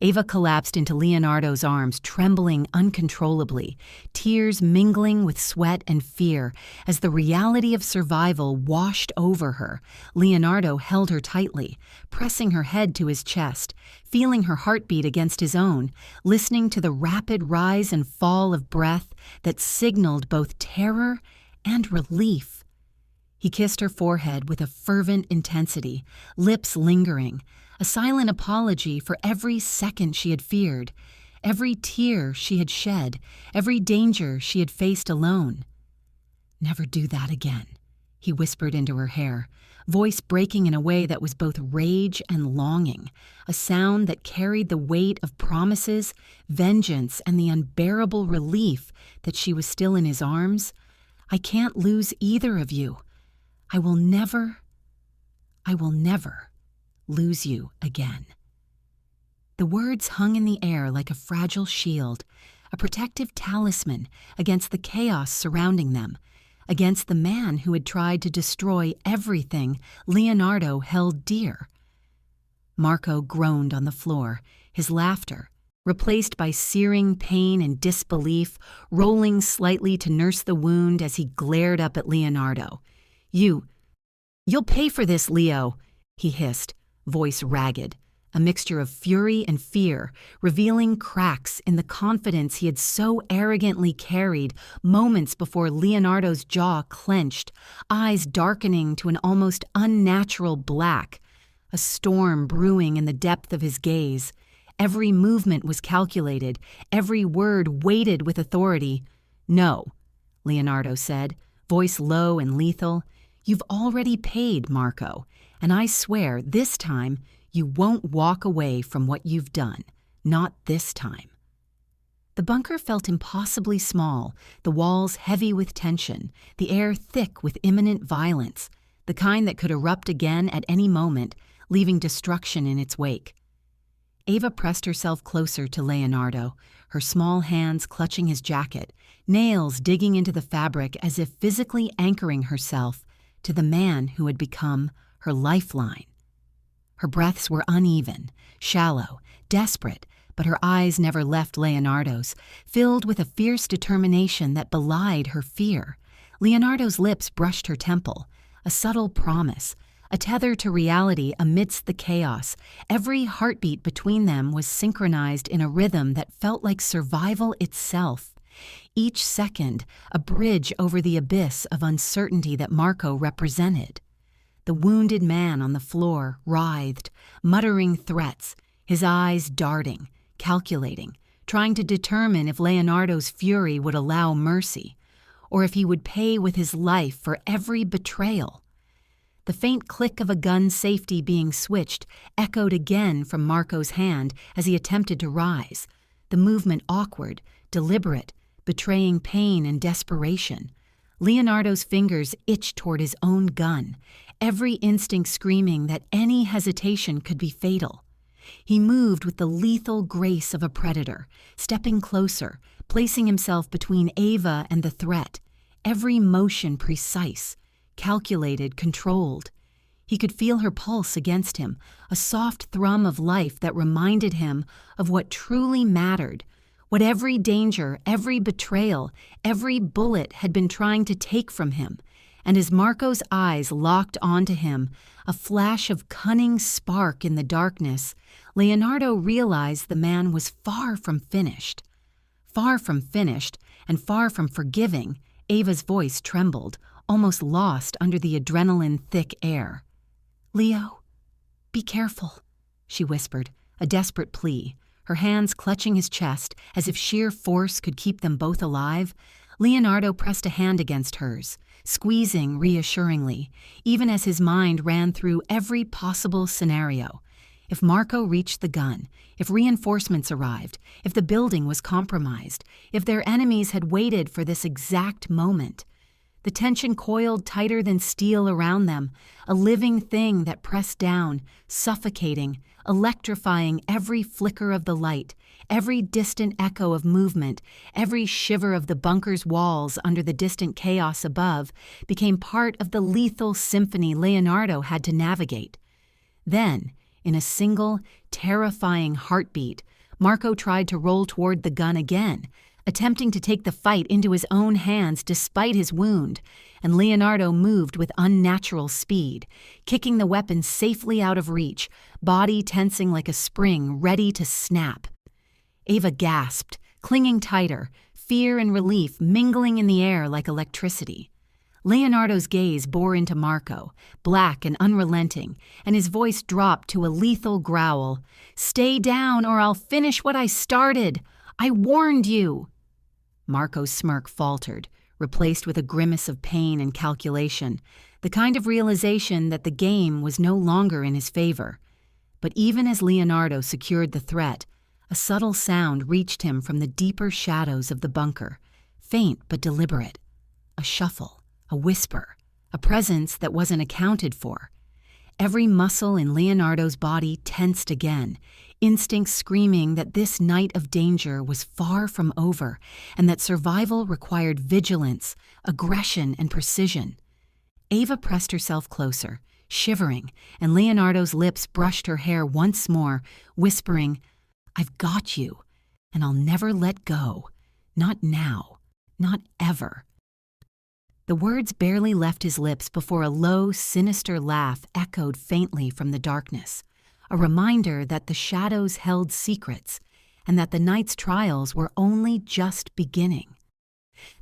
Ava collapsed into Leonardo's arms, trembling uncontrollably, tears mingling with sweat and fear as the reality of survival washed over her. Leonardo held her tightly, pressing her head to his chest, feeling her heartbeat against his own, listening to the rapid rise and fall of breath that signaled both terror and relief. He kissed her forehead with a fervent intensity, lips lingering, a silent apology for every second she had feared, every tear she had shed, every danger she had faced alone. "Never do that again," he whispered into her hair, voice breaking in a way that was both rage and longing, a sound that carried the weight of promises, vengeance, and the unbearable relief that she was still in his arms. "I can't lose either of you. I will never lose you again." The words hung in the air like a fragile shield, a protective talisman against the chaos surrounding them, against the man who had tried to destroy everything Leonardo held dear. Marco groaned on the floor, his laughter, replaced by searing pain and disbelief, rolling slightly to nurse the wound as he glared up at Leonardo. You'll pay for this, Leo," he hissed, voice ragged, a mixture of fury and fear, revealing cracks in the confidence he had so arrogantly carried moments before Leonardo's jaw clenched, eyes darkening to an almost unnatural black, a storm brewing in the depth of his gaze. Every movement was calculated, every word weighted with authority. "No," Leonardo said, voice low and lethal. "You've already paid, Marco, and I swear this time you won't walk away from what you've done. Not this time." The bunker felt impossibly small, the walls heavy with tension, the air thick with imminent violence, the kind that could erupt again at any moment, leaving destruction in its wake. Ava pressed herself closer to Leonardo, her small hands clutching his jacket, nails digging into the fabric as if physically anchoring herself to the man who had become her lifeline. Her breaths were uneven, shallow, desperate, but her eyes never left Leonardo's, filled with a fierce determination that belied her fear. Leonardo's lips brushed her temple, a subtle promise, a tether to reality amidst the chaos. Every heartbeat between them was synchronized in a rhythm that felt like survival itself. Each second, a bridge over the abyss of uncertainty that Marco represented. The wounded man on the floor writhed, muttering threats, his eyes darting, calculating, trying to determine if Leonardo's fury would allow mercy, or if he would pay with his life for every betrayal. The faint click of a gun's safety being switched echoed again from Marco's hand as he attempted to rise, the movement awkward, deliberate, betraying pain and desperation. Leonardo's fingers itched toward his own gun, every instinct screaming that any hesitation could be fatal. He moved with the lethal grace of a predator, stepping closer, placing himself between Ava and the threat, every motion precise, calculated, controlled. He could feel her pulse against him, a soft thrum of life that reminded him of what truly mattered, what every danger, every betrayal, every bullet had been trying to take from him. And as Marco's eyes locked onto him, a flash of cunning spark in the darkness, Leonardo realized the man was far from finished. Far from finished, and far from forgiving. Ava's voice trembled, almost lost under the adrenaline-thick air. "Leo, be careful," she whispered, a desperate plea, her hands clutching his chest as if sheer force could keep them both alive. Leonardo pressed a hand against hers, squeezing reassuringly, even as his mind ran through every possible scenario. If Marco reached the gun, if reinforcements arrived, if the building was compromised, if their enemies had waited for this exact moment. The tension coiled tighter than steel around them, a living thing that pressed down, suffocating, electrifying every flicker of the light, every distant echo of movement, every shiver of the bunker's walls under the distant chaos above, became part of the lethal symphony Leonardo had to navigate. Then, in a single, terrifying heartbeat, Marco tried to roll toward the gun again, attempting to take the fight into his own hands despite his wound, and Leonardo moved with unnatural speed, kicking the weapon safely out of reach, body tensing like a spring ready to snap. Ava gasped, clinging tighter, fear and relief mingling in the air like electricity. Leonardo's gaze bore into Marco, black and unrelenting, and his voice dropped to a lethal growl. "Stay down or I'll finish what I started! I warned you!" Marco's smirk faltered, replaced with a grimace of pain and calculation, the kind of realization that the game was no longer in his favor. But even as Leonardo secured the threat, a subtle sound reached him from the deeper shadows of the bunker, faint but deliberate. A shuffle, a whisper, a presence that wasn't accounted for. Every muscle in Leonardo's body tensed again, instincts screaming that this night of danger was far from over and that survival required vigilance, aggression, and precision. Ava pressed herself closer, shivering, and Leonardo's lips brushed her hair once more, whispering, "I've got you, and I'll never let go. Not now. Not ever." The words barely left his lips before a low, sinister laugh echoed faintly from the darkness, a reminder that the shadows held secrets and that the night's trials were only just beginning.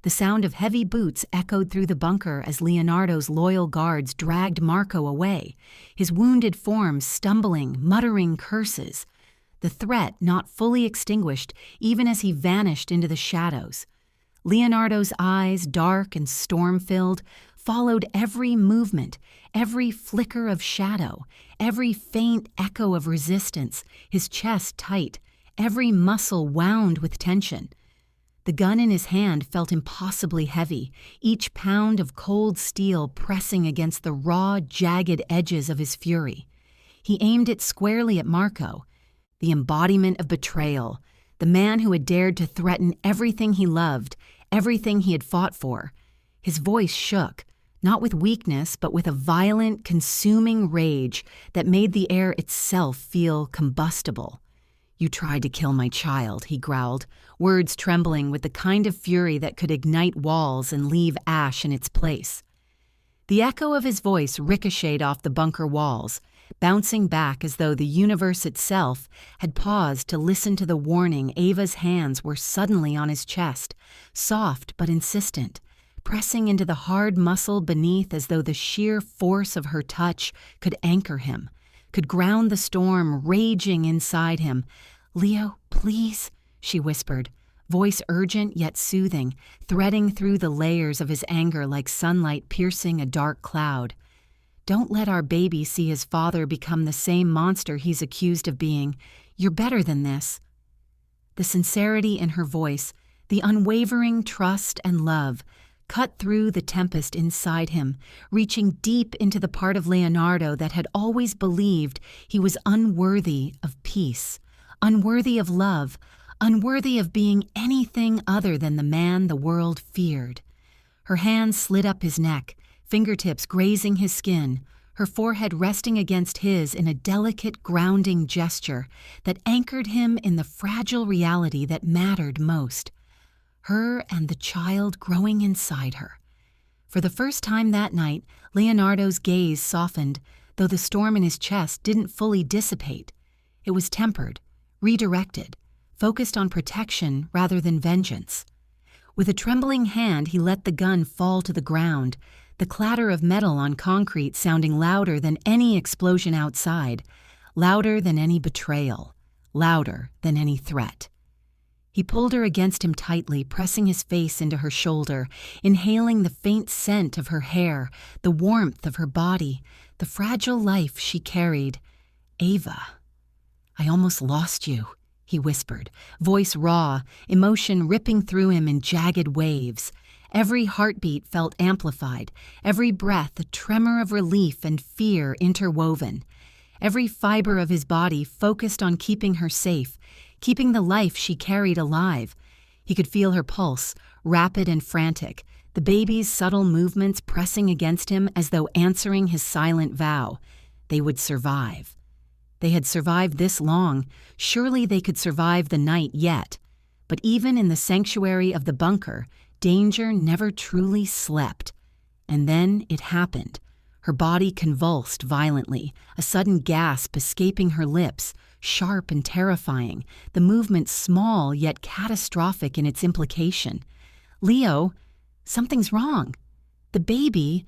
The sound of heavy boots echoed through the bunker as Leonardo's loyal guards dragged Marco away, his wounded form stumbling, muttering curses, the threat not fully extinguished even as he vanished into the shadows. Leonardo's eyes, dark and storm-filled, followed every movement, every flicker of shadow, every faint echo of resistance, his chest tight, every muscle wound with tension. The gun in his hand felt impossibly heavy, each pound of cold steel pressing against the raw, jagged edges of his fury. He aimed it squarely at Marco, the embodiment of betrayal, the man who had dared to threaten everything he loved, everything he had fought for. His voice shook, not with weakness, but with a violent, consuming rage that made the air itself feel combustible. "You tried to kill my child," he growled, words trembling with the kind of fury that could ignite walls and leave ash in its place. The echo of his voice ricocheted off the bunker walls, bouncing back as though the universe itself had paused to listen to the warning. Ava's hands were suddenly on his chest, soft but insistent, pressing into the hard muscle beneath as though the sheer force of her touch could anchor him, could ground the storm raging inside him. "Leo, please," she whispered, voice urgent yet soothing, threading through the layers of his anger like sunlight piercing a dark cloud. "Don't let our baby see his father become the same monster he's accused of being. You're better than this." The sincerity in her voice, the unwavering trust and love, cut through the tempest inside him, reaching deep into the part of Leonardo that had always believed he was unworthy of peace, unworthy of love, unworthy of being anything other than the man the world feared. Her hands slid up his neck, fingertips grazing his skin, her forehead resting against his in a delicate, grounding gesture that anchored him in the fragile reality that mattered most. Her and the child growing inside her. For the first time that night, Leonardo's gaze softened, though the storm in his chest didn't fully dissipate. It was tempered, redirected, focused on protection rather than vengeance. With a trembling hand, he let the gun fall to the ground, the clatter of metal on concrete sounding louder than any explosion outside, louder than any betrayal, louder than any threat. He pulled her against him tightly, pressing his face into her shoulder, inhaling the faint scent of her hair, the warmth of her body, the fragile life she carried. "Ava, I almost lost you," he whispered, voice raw, emotion ripping through him in jagged waves. Every heartbeat felt amplified, every breath a tremor of relief and fear interwoven. Every fiber of his body focused on keeping her safe, keeping the life she carried alive. He could feel her pulse, rapid and frantic, the baby's subtle movements pressing against him as though answering his silent vow. They would survive. They had survived this long. Surely they could survive the night yet. But even in the sanctuary of the bunker, danger never truly slept. And then it happened. Her body convulsed violently, a sudden gasp escaping her lips, sharp and terrifying, the movement small yet catastrophic in its implication. "Leo, something's wrong. The baby—"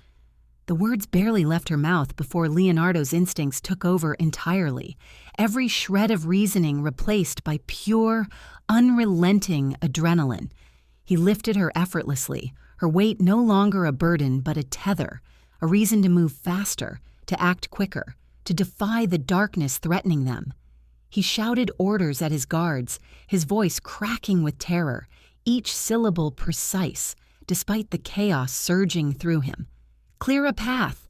The words barely left her mouth before Leonardo's instincts took over entirely, every shred of reasoning replaced by pure, unrelenting adrenaline. He lifted her effortlessly, her weight no longer a burden but a tether, a reason to move faster, to act quicker, to defy the darkness threatening them. He shouted orders at his guards, his voice cracking with terror, each syllable precise, despite the chaos surging through him. "Clear a path.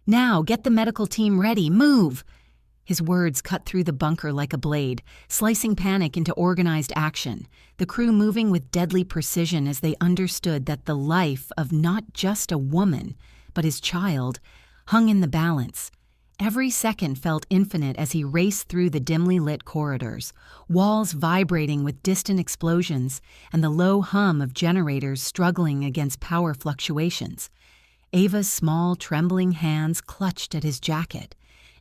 Now, get the medical team ready. Move!" His words cut through the bunker like a blade, slicing panic into organized action, the crew moving with deadly precision as they understood that the life of not just a woman, but his child, hung in the balance. Every second felt infinite as he raced through the dimly lit corridors, walls vibrating with distant explosions and the low hum of generators struggling against power fluctuations. Ava's small, trembling hands clutched at his jacket,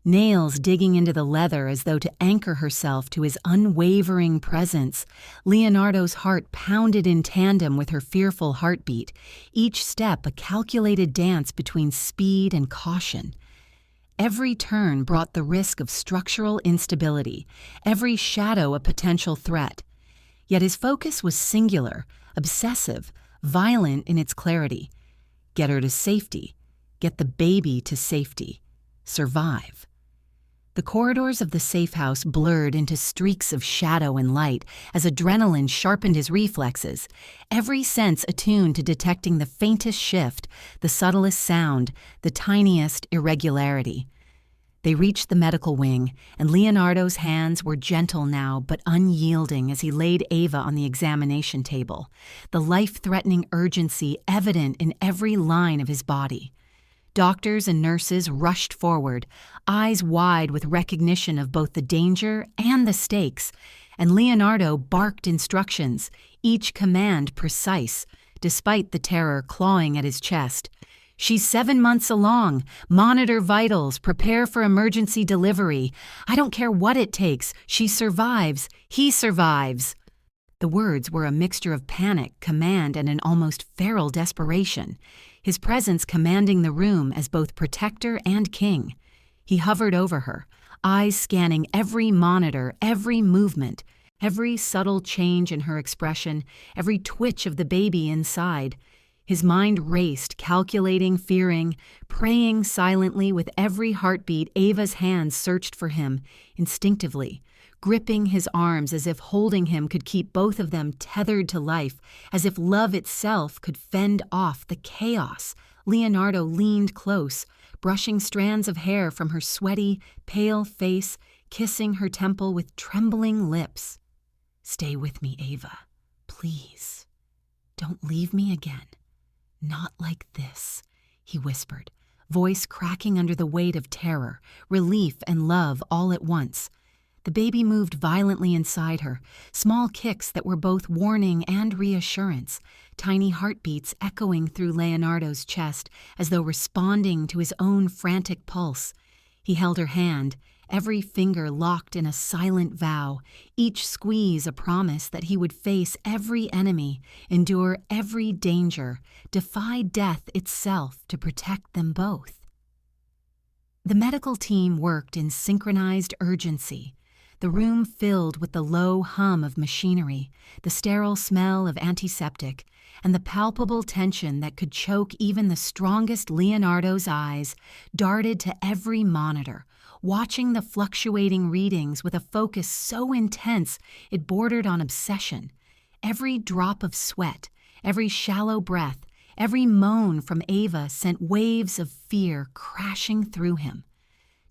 nails digging into the leather as though to anchor herself to his unwavering presence. Leonardo's heart pounded in tandem with her fearful heartbeat, each step a calculated dance between speed and caution. Every turn brought the risk of structural instability, every shadow a potential threat. Yet his focus was singular, obsessive, violent in its clarity. Get her to safety. Get the baby to safety. Survive. The corridors of the safe house blurred into streaks of shadow and light as adrenaline sharpened his reflexes, every sense attuned to detecting the faintest shift, the subtlest sound, the tiniest irregularity. They reached the medical wing, and Leonardo's hands were gentle now but unyielding as he laid Ava on the examination table, the life-threatening urgency evident in every line of his body. Doctors and nurses rushed forward, eyes wide with recognition of both the danger and the stakes, and Leonardo barked instructions, each command precise, despite the terror clawing at his chest. "She's 7 months along. Monitor vitals. Prepare for emergency delivery. I don't care what it takes. She survives. He survives." The words were a mixture of panic, command, and an almost feral desperation, his presence commanding the room as both protector and king. He hovered over her, eyes scanning every monitor, every movement, every subtle change in her expression, every twitch of the baby inside. His mind raced, calculating, fearing, praying silently. With every heartbeat, Ava's hands searched for him, instinctively, gripping his arms as if holding him could keep both of them tethered to life, as if love itself could fend off the chaos. Leonardo leaned close, brushing strands of hair from her sweaty, pale face, kissing her temple with trembling lips. "Stay with me, Ava. Please. Don't leave me again. Not like this," he whispered, voice cracking under the weight of terror, relief, and love all at once. The baby moved violently inside her, small kicks that were both warning and reassurance, tiny heartbeats echoing through Leonardo's chest as though responding to his own frantic pulse. He held her hand, every finger locked in a silent vow, each squeeze a promise that he would face every enemy, endure every danger, defy death itself to protect them both. The medical team worked in synchronized urgency, the room filled with the low hum of machinery, the sterile smell of antiseptic, and the palpable tension that could choke even the strongest Leonardo's eyes, darted to every monitor, watching the fluctuating readings with a focus so intense it bordered on obsession. Every drop of sweat, every shallow breath, every moan from Ava sent waves of fear crashing through him.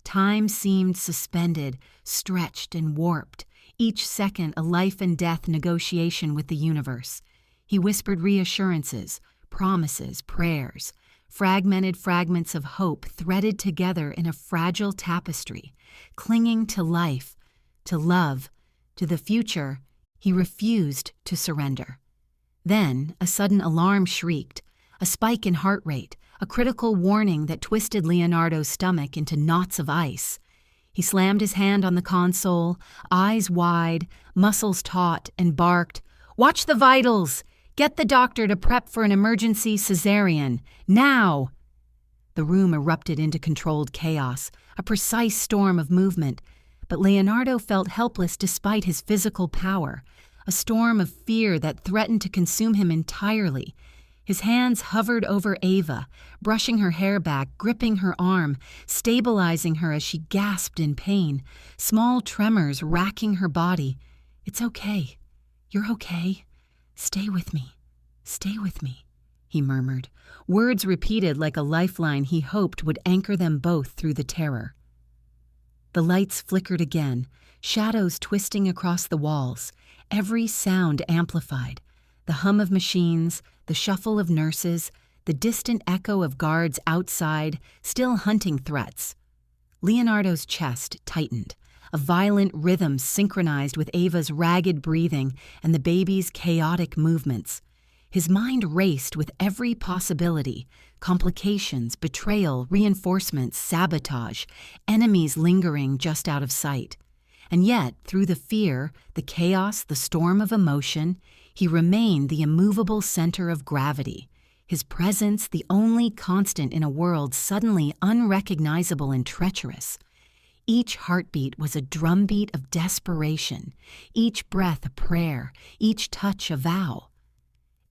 Time seemed suspended, stretched and warped, each second a life and death negotiation with the universe. He whispered reassurances, promises, prayers, fragmented fragments of hope threaded together in a fragile tapestry, clinging to life, to love, to the future. He refused to surrender. Then a sudden alarm shrieked, a spike in heart rate, a critical warning that twisted Leonardo's stomach into knots of ice. He slammed his hand on the console, eyes wide, muscles taut, and barked, "Watch the vitals! Get the doctor to prep for an emergency cesarean. Now!" The room erupted into controlled chaos, a precise storm of movement, but Leonardo felt helpless despite his physical power, a storm of fear that threatened to consume him entirely. His hands hovered over Ava, brushing her hair back, gripping her arm, stabilizing her as she gasped in pain, small tremors racking her body. "It's okay. You're okay. Stay with me. Stay with me," he murmured, words repeated like a lifeline he hoped would anchor them both through the terror. The lights flickered again, shadows twisting across the walls, every sound amplified, the hum of machines, the shuffle of nurses, the distant echo of guards outside, still hunting threats. Leonardo's chest tightened, a violent rhythm synchronized with Ava's ragged breathing and the baby's chaotic movements. His mind raced with every possibility, complications, betrayal, reinforcements, sabotage, enemies lingering just out of sight. And yet, through the fear, the chaos, the storm of emotion, he remained the immovable center of gravity, his presence the only constant in a world suddenly unrecognizable and treacherous. Each heartbeat was a drumbeat of desperation, each breath a prayer, each touch a vow.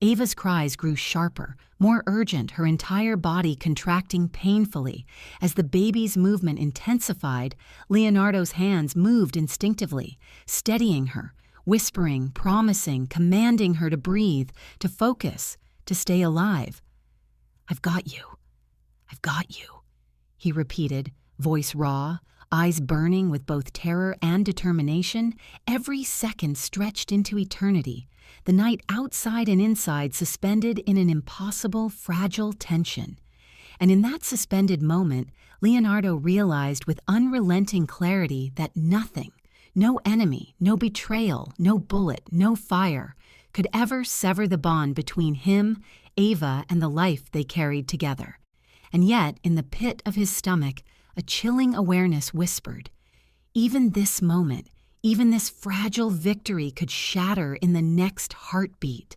Ava's cries grew sharper, more urgent, her entire body contracting painfully. As the baby's movement intensified, Leonardo's hands moved instinctively, steadying her, whispering, promising, commanding her to breathe, to focus, to stay alive. "I've got you. I've got you," he repeated, voice raw, eyes burning with both terror and determination, every second stretched into eternity, the night outside and inside suspended in an impossible, fragile tension. And in that suspended moment, Leonardo realized with unrelenting clarity that nothing, no enemy, no betrayal, no bullet, no fire, could ever sever the bond between him, Ava, and the life they carried together. And yet, in the pit of his stomach, a chilling awareness whispered, even this moment, even this fragile victory could shatter in the next heartbeat.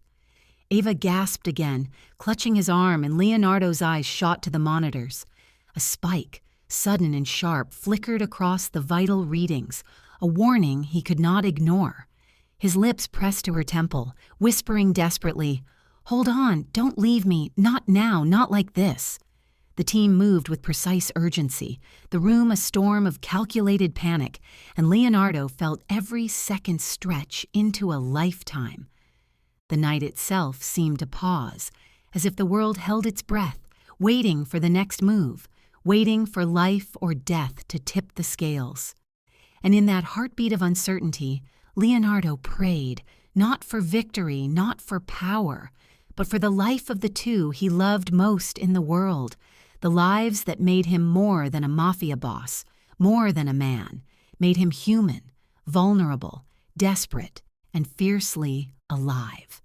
Ava gasped again, clutching his arm, and Leonardo's eyes shot to the monitors. A spike, sudden and sharp, flickered across the vital readings, a warning he could not ignore. His lips pressed to her temple, whispering desperately, "Hold on, don't leave me, not now, not like this." The team moved with precise urgency, the room a storm of calculated panic, and Leonardo felt every second stretch into a lifetime. The night itself seemed to pause, as if the world held its breath, waiting for the next move, waiting for life or death to tip the scales. And in that heartbeat of uncertainty, Leonardo prayed, not for victory, not for power, but for the life of the two he loved most in the world, the lives that made him more than a mafia boss, more than a man, made him human, vulnerable, desperate, and fiercely alive.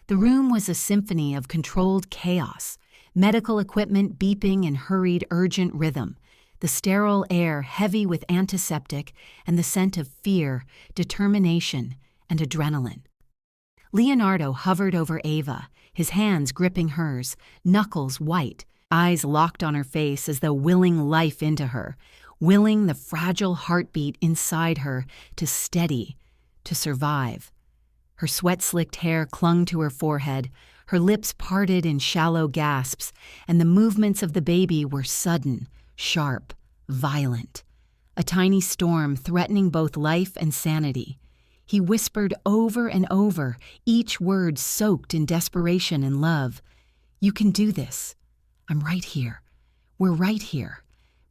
The room was a symphony of controlled chaos, medical equipment beeping in hurried, urgent rhythm, the sterile air heavy with antiseptic and the scent of fear, determination, and adrenaline. Leonardo hovered over Ava, his hands gripping hers, knuckles white, eyes locked on her face as though willing life into her, willing the fragile heartbeat inside her to steady, to survive. Her sweat-slicked hair clung to her forehead, her lips parted in shallow gasps, and the movements of the baby were sudden, sharp, violent. A tiny storm threatening both life and sanity. He whispered over and over, each word soaked in desperation and love. "You can do this. I'm right here. We're right here.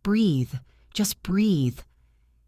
Breathe. Just breathe."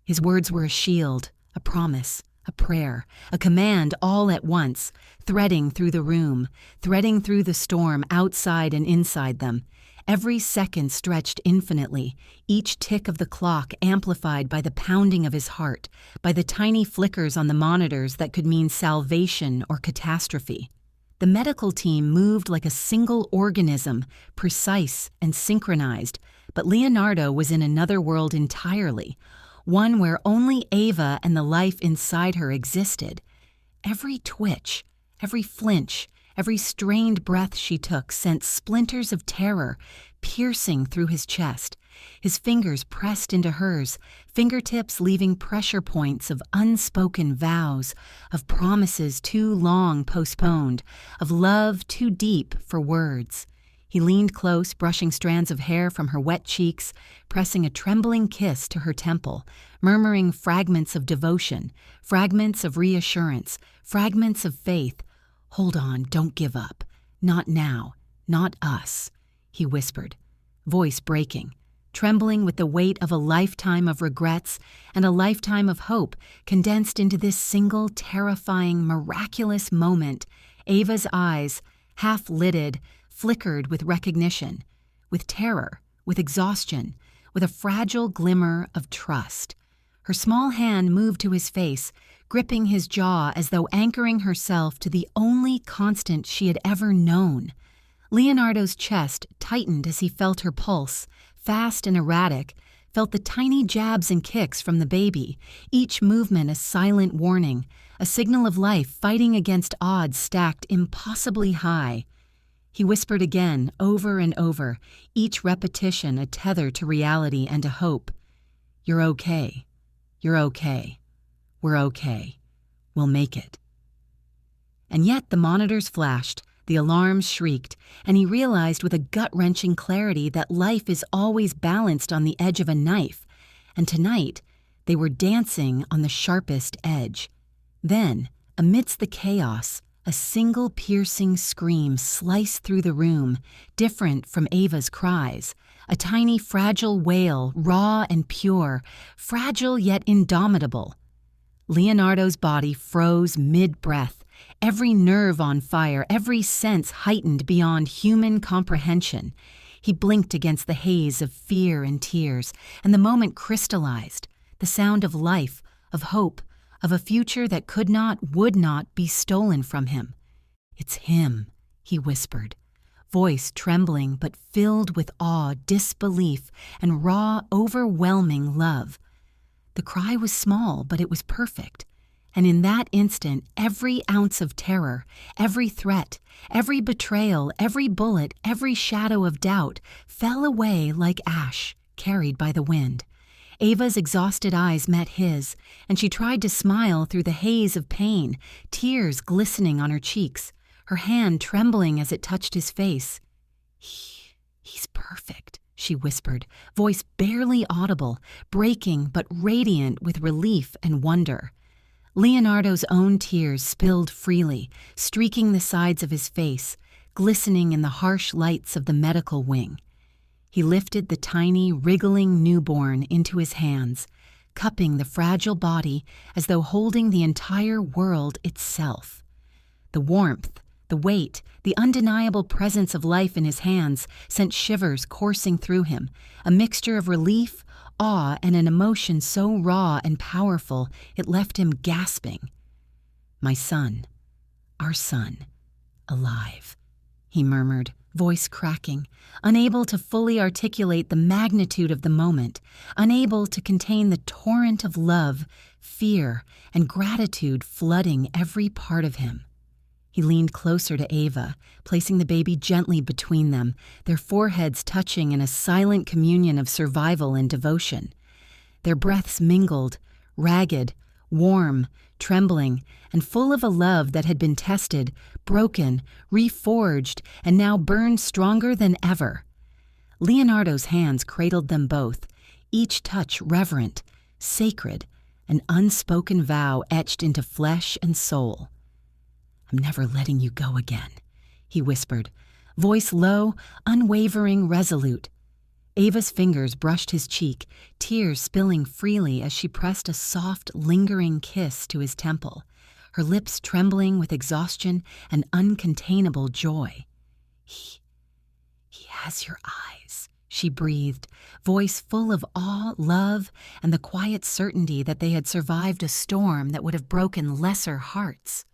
His words were a shield, a promise, a prayer, a command all at once, threading through the room, threading through the storm outside and inside them. Every second stretched infinitely, each tick of the clock amplified by the pounding of his heart, by the tiny flickers on the monitors that could mean salvation or catastrophe. The medical team moved like a single organism, precise and synchronized, but Leonardo was in another world entirely, one where only Ava and the life inside her existed. Every twitch, every flinch, every strained breath she took sent splinters of terror piercing through his chest. His fingers pressed into hers, fingertips leaving pressure points of unspoken vows, of promises too long postponed, of love too deep for words. He leaned close, brushing strands of hair from her wet cheeks, pressing a trembling kiss to her temple, murmuring fragments of devotion, fragments of reassurance, fragments of faith. "Hold on, don't give up. Not now, not us," he whispered, voice breaking, trembling with the weight of a lifetime of regrets and a lifetime of hope condensed into this single, terrifying, miraculous moment. Ava's eyes, half-lidded, flickered with recognition, with terror, with exhaustion, with a fragile glimmer of trust. Her small hand moved to his face, gripping his jaw as though anchoring herself to the only constant she had ever known. Leonardo's chest tightened as he felt her pulse, fast and erratic, felt the tiny jabs and kicks from the baby, each movement a silent warning, a signal of life fighting against odds stacked impossibly high. He whispered again, over and over, each repetition a tether to reality and to hope. "You're okay. You're okay. We're okay. We'll make it." And yet the monitors flashed, the alarms shrieked, and he realized with a gut-wrenching clarity that life is always balanced on the edge of a knife, and tonight they were dancing on the sharpest edge. Then, amidst the chaos, a single piercing scream sliced through the room, different from Ava's cries, a tiny fragile wail, raw and pure, fragile yet indomitable. Leonardo's body froze mid-breath, every nerve on fire, every sense heightened beyond human comprehension. He blinked against the haze of fear and tears, and the moment crystallized, the sound of life, of hope, of a future that could not, would not be stolen from him. "It's him," he whispered, voice trembling but filled with awe, disbelief, and raw, overwhelming love. The cry was small, but it was perfect. And in that instant, every ounce of terror, every threat, every betrayal, every bullet, every shadow of doubt fell away like ash carried by the wind. Ava's exhausted eyes met his, and she tried to smile through the haze of pain, tears glistening on her cheeks, her hand trembling as it touched his face. He's perfect," she whispered, voice barely audible, breaking but radiant with relief and wonder. Leonardo's own tears spilled freely, streaking the sides of his face, glistening in the harsh lights of the medical wing. He lifted the tiny, wriggling newborn into his hands, cupping the fragile body as though holding the entire world itself. The warmth, the weight, the undeniable presence of life in his hands sent shivers coursing through him, a mixture of relief, awe, and an emotion so raw and powerful it left him gasping. "My son, our son, alive," he murmured, voice cracking, unable to fully articulate the magnitude of the moment, unable to contain the torrent of love, fear, and gratitude flooding every part of him. He leaned closer to Ava, placing the baby gently between them, their foreheads touching in a silent communion of survival and devotion. Their breaths mingled, ragged, warm, trembling, and full of a love that had been tested, broken, reforged, and now burned stronger than ever. Leonardo's hands cradled them both, each touch reverent, sacred, an unspoken vow etched into flesh and soul. "I'm never letting you go again," he whispered, voice low, unwavering, resolute. Ava's fingers brushed his cheek, tears spilling freely as she pressed a soft, lingering kiss to his temple, her lips trembling with exhaustion and uncontainable joy. He has your eyes," she breathed, voice full of awe, love, and the quiet certainty that they had survived a storm that would have broken lesser hearts.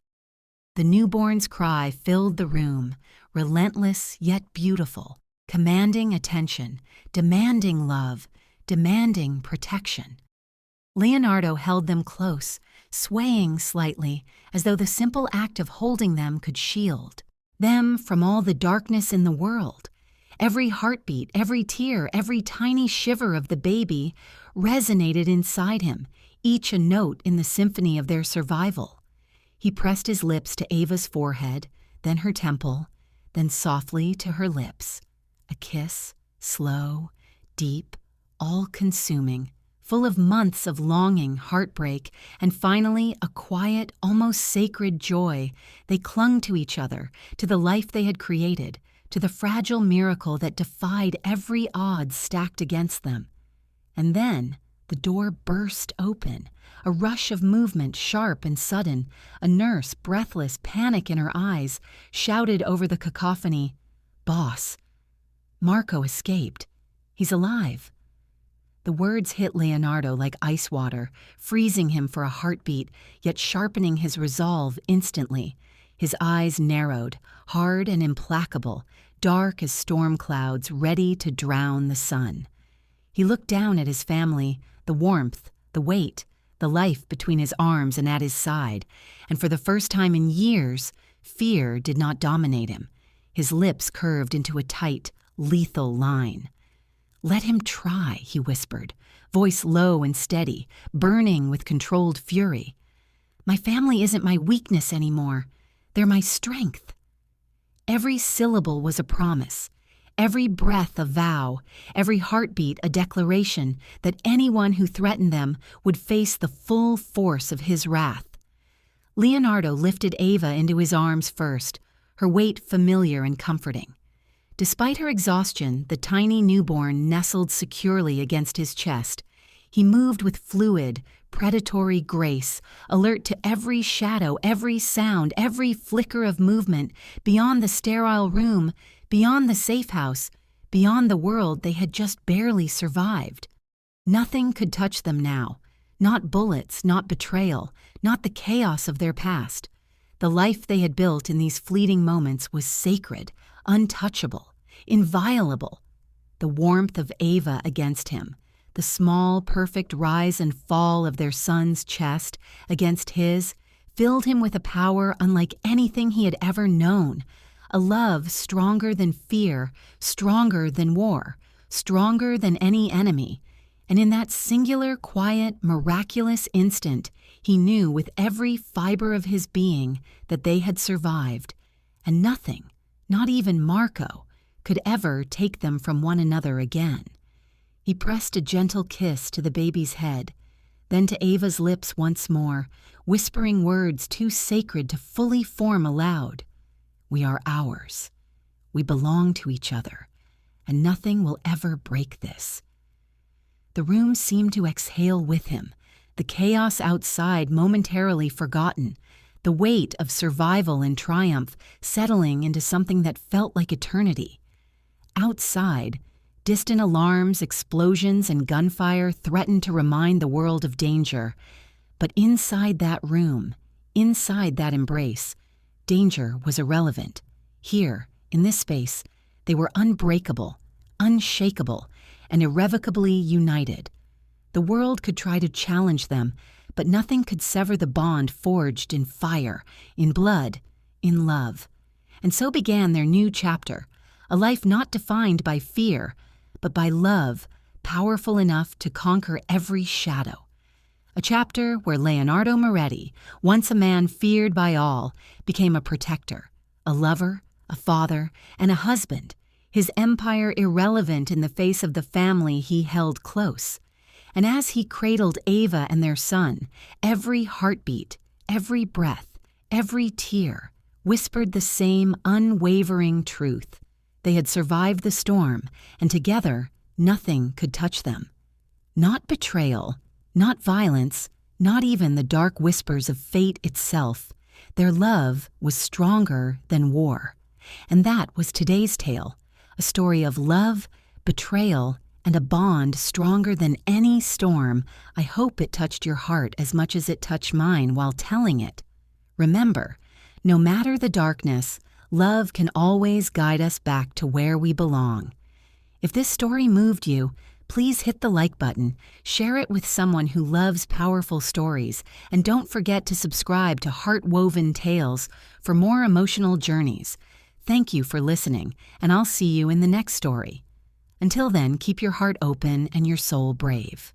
The newborn's cry filled the room, relentless yet beautiful, commanding attention, demanding love, demanding protection. Leonardo held them close, swaying slightly, as though the simple act of holding them could shield them from all the darkness in the world. Every heartbeat, every tear, every tiny shiver of the baby resonated inside him, each a note in the symphony of their survival. He pressed his lips to Ava's forehead, then her temple, then softly to her lips. A kiss, slow, deep, all-consuming, full of months of longing, heartbreak, and finally a quiet, almost sacred joy. They clung to each other, to the life they had created, to the fragile miracle that defied every odds stacked against them. And then the door burst open, a rush of movement sharp and sudden. A nurse, breathless, panic in her eyes, shouted over the cacophony, "Boss, Marco escaped. He's alive." The words hit Leonardo like ice water, freezing him for a heartbeat, yet sharpening his resolve instantly. His eyes narrowed, hard and implacable, dark as storm clouds ready to drown the sun. He looked down at his family, the warmth, the weight, the life between his arms and at his side, and for the first time in years, fear did not dominate him. His lips curved into a tight, lethal line. "Let him try," he whispered, voice low and steady, burning with controlled fury. "My family isn't my weakness anymore. They're my strength." Every syllable was a promise, every breath a vow, every heartbeat a declaration that anyone who threatened them would face the full force of his wrath. Leonardo lifted Ava into his arms first, her weight familiar and comforting. Despite her exhaustion, the tiny newborn nestled securely against his chest. He moved with fluid, predatory grace, alert to every shadow, every sound, every flicker of movement, beyond the sterile room, beyond the safe house, beyond the world they had just barely survived. Nothing could touch them now. Not bullets, not betrayal, not the chaos of their past. The life they had built in these fleeting moments was sacred, untouchable, inviolable. The warmth of Ava against him, the small, perfect rise and fall of their son's chest against his, filled him with a power unlike anything he had ever known, a love stronger than fear, stronger than war, stronger than any enemy. And in that singular, quiet, miraculous instant, he knew with every fiber of his being that they had survived, and nothing, not even Marco, could ever take them from one another again. He pressed a gentle kiss to the baby's head, then to Ava's lips once more, whispering words too sacred to fully form aloud. "We are ours. We belong to each other, and nothing will ever break this." The room seemed to exhale with him, the chaos outside momentarily forgotten, the weight of survival and triumph settling into something that felt like eternity. Outside, distant alarms, explosions, and gunfire threatened to remind the world of danger. But inside that room, inside that embrace, danger was irrelevant. Here, in this space, they were unbreakable, unshakable, and irrevocably united. The world could try to challenge them, but nothing could sever the bond forged in fire, in blood, in love. And so began their new chapter, a life not defined by fear, but by love, powerful enough to conquer every shadow. A chapter where Leonardo Moretti, once a man feared by all, became a protector, a lover, a father, and a husband, his empire irrelevant in the face of the family he held close. And as he cradled Ava and their son, every heartbeat, every breath, every tear whispered the same unwavering truth. They had survived the storm, and together nothing could touch them. Not betrayal, not violence, not even the dark whispers of fate itself. Their love was stronger than war. And that was today's tale. A story of love, betrayal, and a bond stronger than any storm. I hope it touched your heart as much as it touched mine while telling it. Remember, no matter the darkness, love can always guide us back to where we belong. If this story moved you, please hit the like button, share it with someone who loves powerful stories, and don't forget to subscribe to Heart-Woven Tales for more emotional journeys. Thank you for listening, and I'll see you in the next story. Until then, keep your heart open and your soul brave.